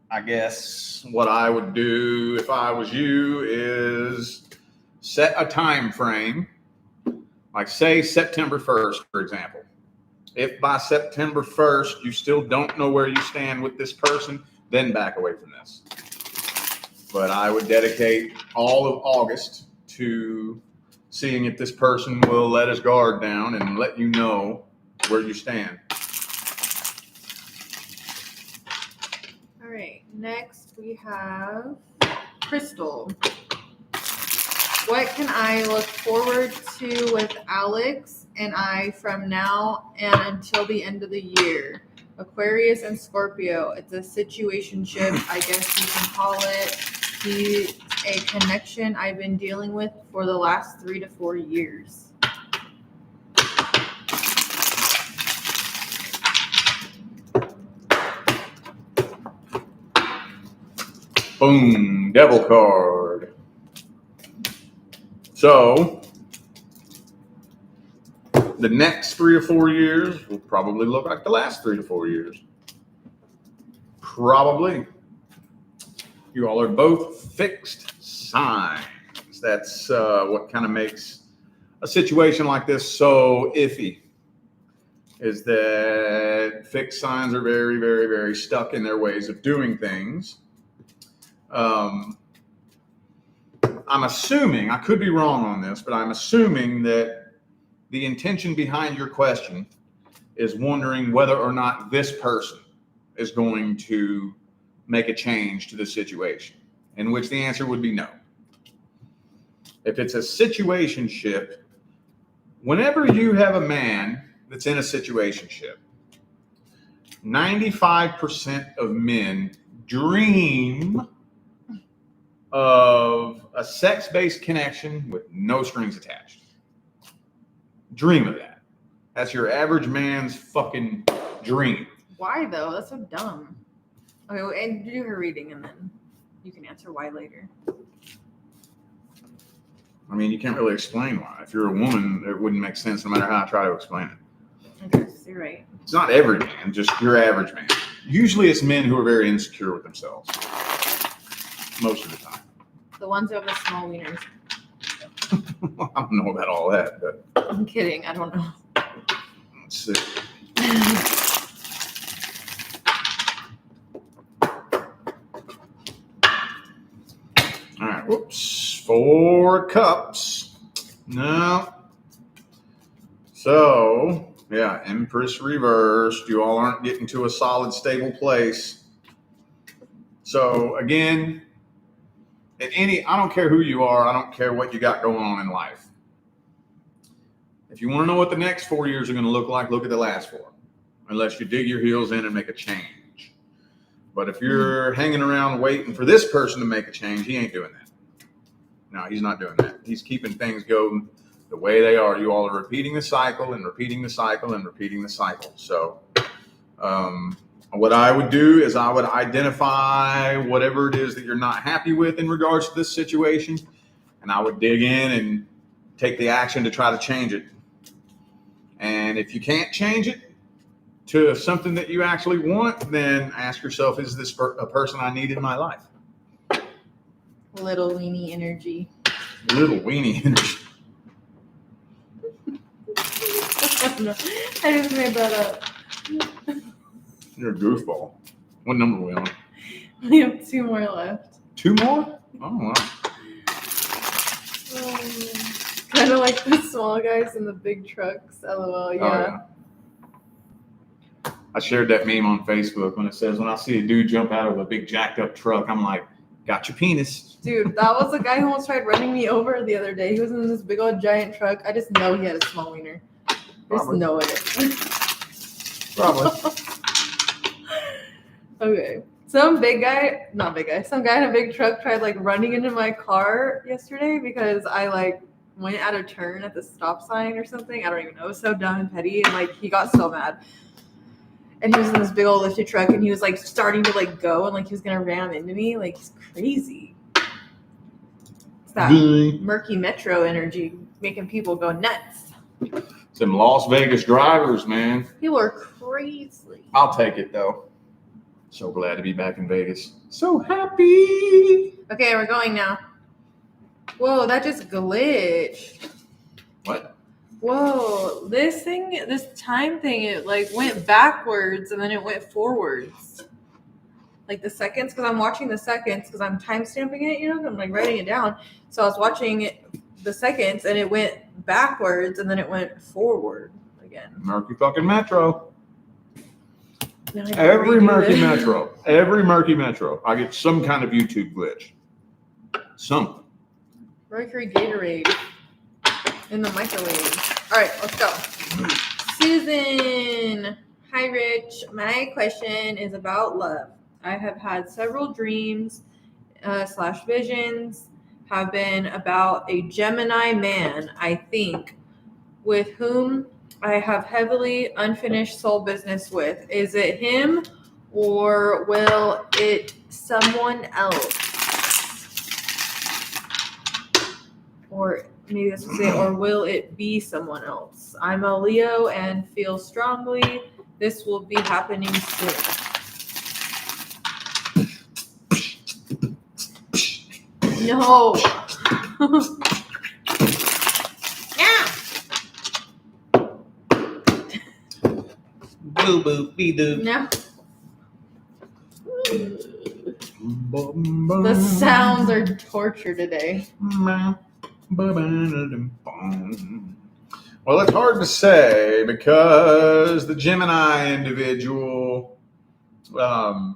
I guess what I would do if I was you is set a time frame, like say September 1st, for example. If by September 1st you still don't know where you stand with this person, then back away from this. But I would dedicate all of August to seeing if this person will let his guard down and let you know where you stand.
All right, next we have Crystal. What can I look forward to with Alex and I from now and until the end of the year? Aquarius and Scorpio. It's a situationship, I guess you can call it. He's a connection I've been dealing with for the last 3 to 4 years.
Boom, devil card. So the next 3 or 4 years will probably look like the last 3 to 4 years. Probably. You all are both fixed signs. That's what kind of makes a situation like this so iffy, is that fixed signs are very, very, very stuck in their ways of doing things. I'm assuming, I could be wrong on this, but I'm assuming that the intention behind your question is wondering whether or not this person is going to make a change to the situation, in which the answer would be no. If it's a situationship, whenever you have a man that's in a situationship, 95% of men dream of a sex-based connection with no strings attached. Dream of that. That's your average man's fucking dream.
Why though? That's so dumb. Okay, well, and do her reading and then you can answer why later.
I mean, you can't really explain why. If you're a woman, it wouldn't make sense no matter how I try to explain it.
I guess you're right.
It's not every man, just your average man. Usually it's men who are very insecure with themselves. Most of the time.
The ones who have the small wieners.
I don't know about all that, but
I'm kidding. I don't know.
let's see. All right, whoops. 4 cups. No. So, yeah, Empress reversed. You all aren't getting to a solid, stable place. So, again, I don't care who you are. I don't care what you got going on in life. If you want to know what the next 4 years are going to look like, look at the last 4. Unless you dig your heels in and make a change. But if you're hanging around waiting for this person to make a change, he ain't doing that. No, he's not doing that. He's keeping things going the way they are. You all are repeating the cycle and repeating the cycle and repeating the cycle. So what I would do is I would identify whatever it is that you're not happy with in regards to this situation, and I would dig in and take the action to try to change it. And if you can't change it to something that you actually want, then ask yourself, is this a person I need in my life?
Little weenie energy.
Little weenie energy.
I just made that up.
You're a goofball. What number are we on?
We have 2 more left.
2 more? Oh, wow.
Kind of like the small guys in the big trucks. LOL, yeah.
Oh, yeah. I shared that meme on Facebook when it says, when I see a dude jump out of a big jacked up truck, I'm like, got your penis.
Dude, that was the guy who almost tried running me over the other day. He was in this big old giant truck. I just know he had a small wiener. I just know it.
Probably.
Okay. Some guy in a big truck tried like running into my car yesterday because I like went out of turn at the stop sign or something. I don't even know. It was so dumb and petty, and like he got so mad. And he was in this big old lifted truck, and he was like starting to like go, and like he was gonna ram into me. Like he's crazy. It's that murky metro energy making people go nuts.
Some Las Vegas drivers, man.
People are crazy.
I'll take it though. So glad to be back in Vegas. So happy.
Okay, we're going now. Whoa, that just glitched.
What?
Whoa, this time thing, it like went backwards and then it went forwards. Like the seconds, because I'm watching the seconds because I'm timestamping it, you know, I'm like writing it down. So I was watching the seconds and it went backwards and then it went forward again.
Murky fucking metro. Every murky metro, I get some kind of YouTube glitch. Something.
Mercury Gatorade in the microwave. All right, let's go. Susan. Hi, Rich. My question is about love. I have had several dreams / visions have been about a Gemini man, I think, with whom I have heavily unfinished soul business with. Is it him or will it someone else? Or maybe that's what say, or will it be someone else? I'm a Leo and feel strongly this will be happening soon. No.
Boo boo be doo.
No. The sounds are torture today.
Well, it's hard to say because the Gemini individual, I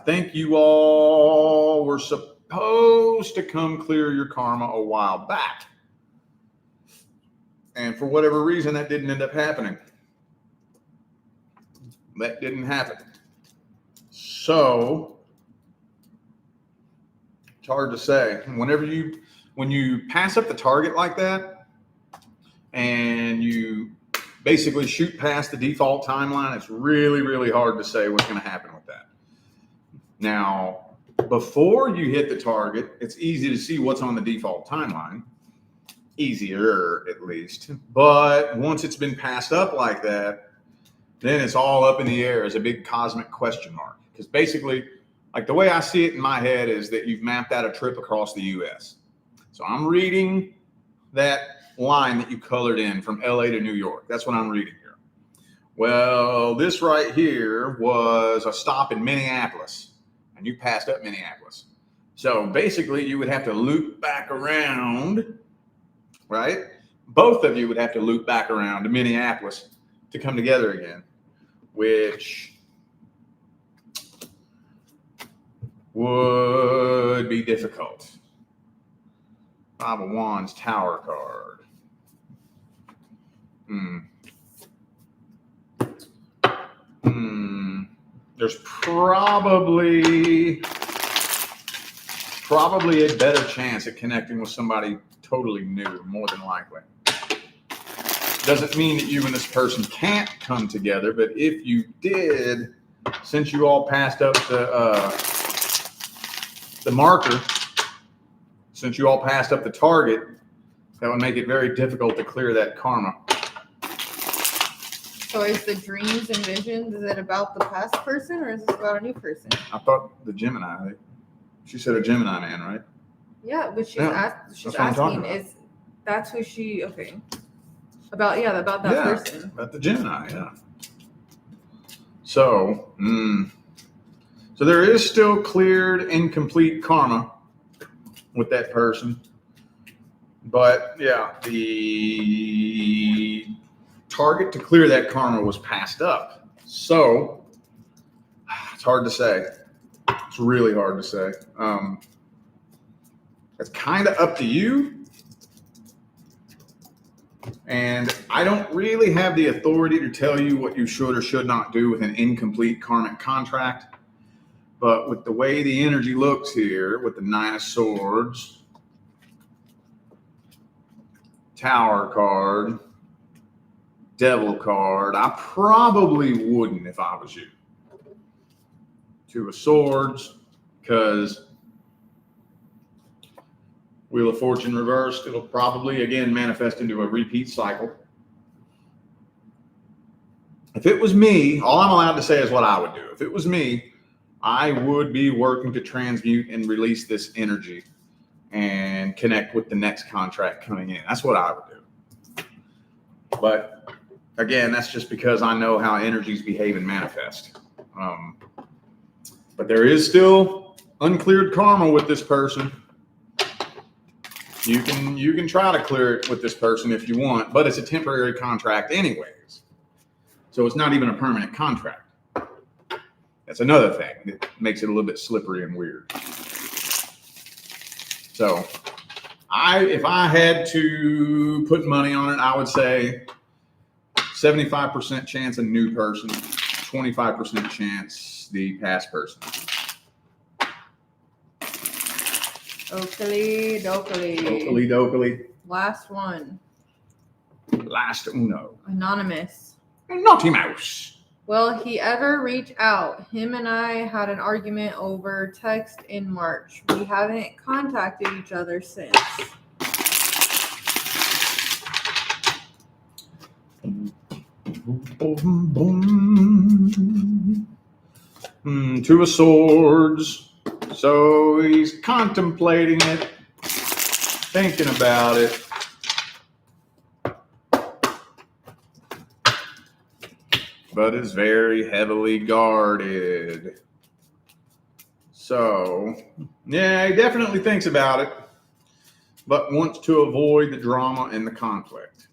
think you all were supposed to come clear your karma a while back. And for whatever reason, that didn't end up happening. That didn't happen. So it's hard to say. When you pass up the target like that and you basically shoot past the default timeline, it's really, really hard to say what's going to happen with that. Now, before you hit the target, it's easy to see what's on the default timeline. Easier, at least. But once it's been passed up like that, then it's all up in the air as a big cosmic question mark. Because basically, like the way I see it in my head is that you've mapped out a trip across the U.S. So I'm reading that line that you colored in from LA to New York. That's what I'm reading here. Well, this right here was a stop in Minneapolis, and you passed up Minneapolis. So basically, you would have to loop back around, right? Both of you would have to loop back around to Minneapolis to come together again, which would be difficult. Five of Wands Tower card. There's probably a better chance at connecting with somebody totally new, more than likely. Doesn't mean that you and this person can't come together, but if you did, since you all passed up the marker, since you all passed up the target, that would make it very difficult to clear that karma.
So is the dreams and visions, is it about the past person or is this about a new person?
I thought the Gemini. She said a Gemini man, right?
Yeah, but she's asking, is that's who she, okay. About that person.
About the Gemini, yeah. So there is still cleared incomplete karma with that person. But yeah, the target to clear that karma was passed up. So it's hard to say. It's really hard to say. It's kind of up to you. And I don't really have the authority to tell you what you should or should not do with an incomplete karmic contract. But with the way the energy looks here, with the Nine of Swords, Tower card, Devil card, I probably wouldn't if I was you. Two of Swords, because Wheel of Fortune reversed, it'll probably, again, manifest into a repeat cycle. If it was me, all I'm allowed to say is what I would do. If it was me, I would be working to transmute and release this energy and connect with the next contract coming in. That's what I would do. But again, that's just because I know how energies behave and manifest. But there is still uncleared karma with this person. You can try to clear it with this person if you want, but it's a temporary contract anyways. So it's not even a permanent contract. That's another thing that makes it a little bit slippery and weird. So if I had to put money on it, I would say 75% chance a new person, 25% chance the past person.
Oakley dokley.
Oakley dokley.
Last one.
Last uno.
Anonymous.
Naughty mouse.
Will he ever reach out? Him and I had an argument over text in March. We haven't contacted each other since.
Two of Swords. So he's contemplating it, thinking about it. But is very heavily guarded. So, yeah, he definitely thinks about it, but wants to avoid the drama and the conflict.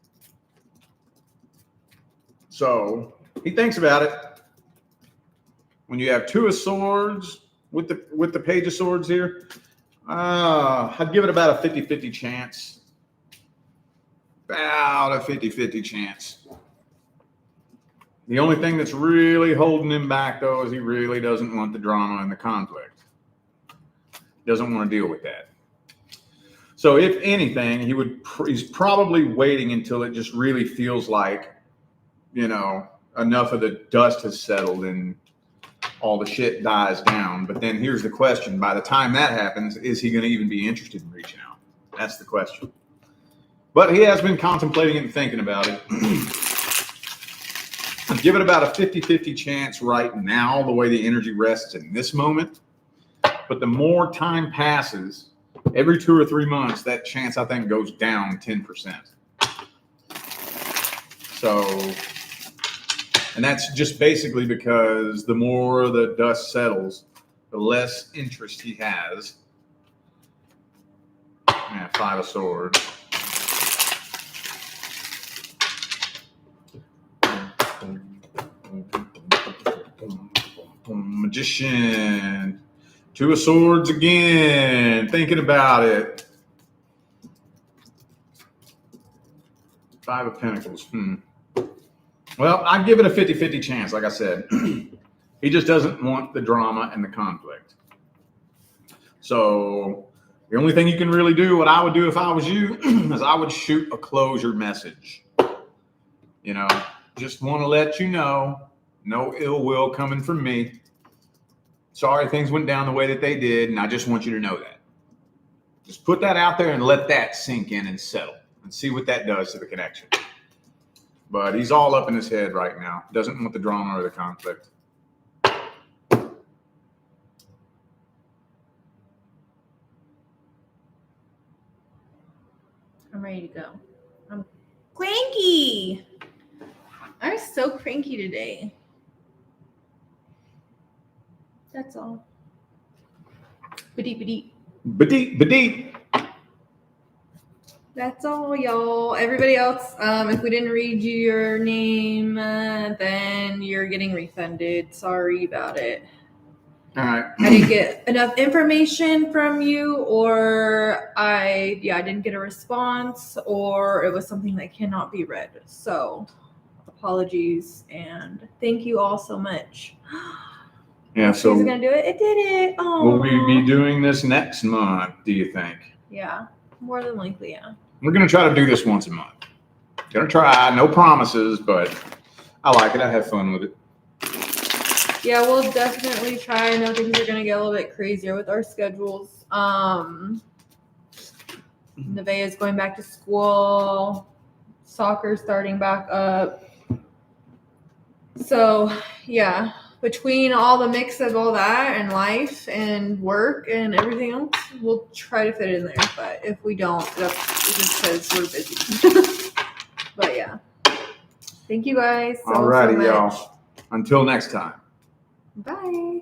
So, he thinks about it. When you have Two of Swords with the Page of Swords here, I'd give it about a 50-50 chance. About a 50-50 chance. The only thing that's really holding him back, though, is he really doesn't want the drama and the conflict. Doesn't want to deal with that. So if anything, he's probably waiting until it just really feels like, enough of the dust has settled and all the shit dies down. But then here's the question. By the time that happens, is he going to even be interested in reaching out? That's the question. But he has been contemplating it and thinking about it. Give it about a 50-50 chance right now, the way the energy rests in this moment. But the more time passes, every 2 or 3 months, that chance, I think, goes down 10%. So, and that's just basically because the more the dust settles, the less interest he has. Yeah, Five of Swords. Magician. Two of Swords again. Thinking about it. Five of Pentacles. Well, I'd give it a 50-50 chance, like I said. He just doesn't want the drama and the conflict. So the only thing you can really do, what I would do if I was you, is I would shoot a closure message. Just want to let you know, no ill will coming from me. Sorry things went down the way that they did, and I just want you to know that. Just put that out there and let that sink in and settle and see what that does to the connection. But he's all up in his head right now. Doesn't want the drama or the conflict.
I'm ready to go. I'm cranky. I'm so cranky today. That's all. Ba-deep. That's all, y'all. Everybody else, if we didn't read your name, then you're getting refunded. Sorry about it.
All right.
I didn't get enough information from you, or I didn't get a response, or it was something that cannot be read. So apologies, and thank you all so much.
Yeah, so
is it gonna do it? It did it. Oh,
will we be doing this next month, do you think?
Yeah, more than likely, yeah.
We're going to try to do this once a month. Going to try, no promises, but I like it. I have fun with it.
Yeah, we'll definitely try. I know things are gonna get a little bit crazier with our schedules. Nevaeh's going back to school. Soccer's starting back up. So yeah, between all the mix of all that and life and work and everything else, we'll try to fit it in there. But if we don't, that's just because we're busy. But yeah, thank you guys so
Alrighty,
much.
y'all. Until next time.
Bye.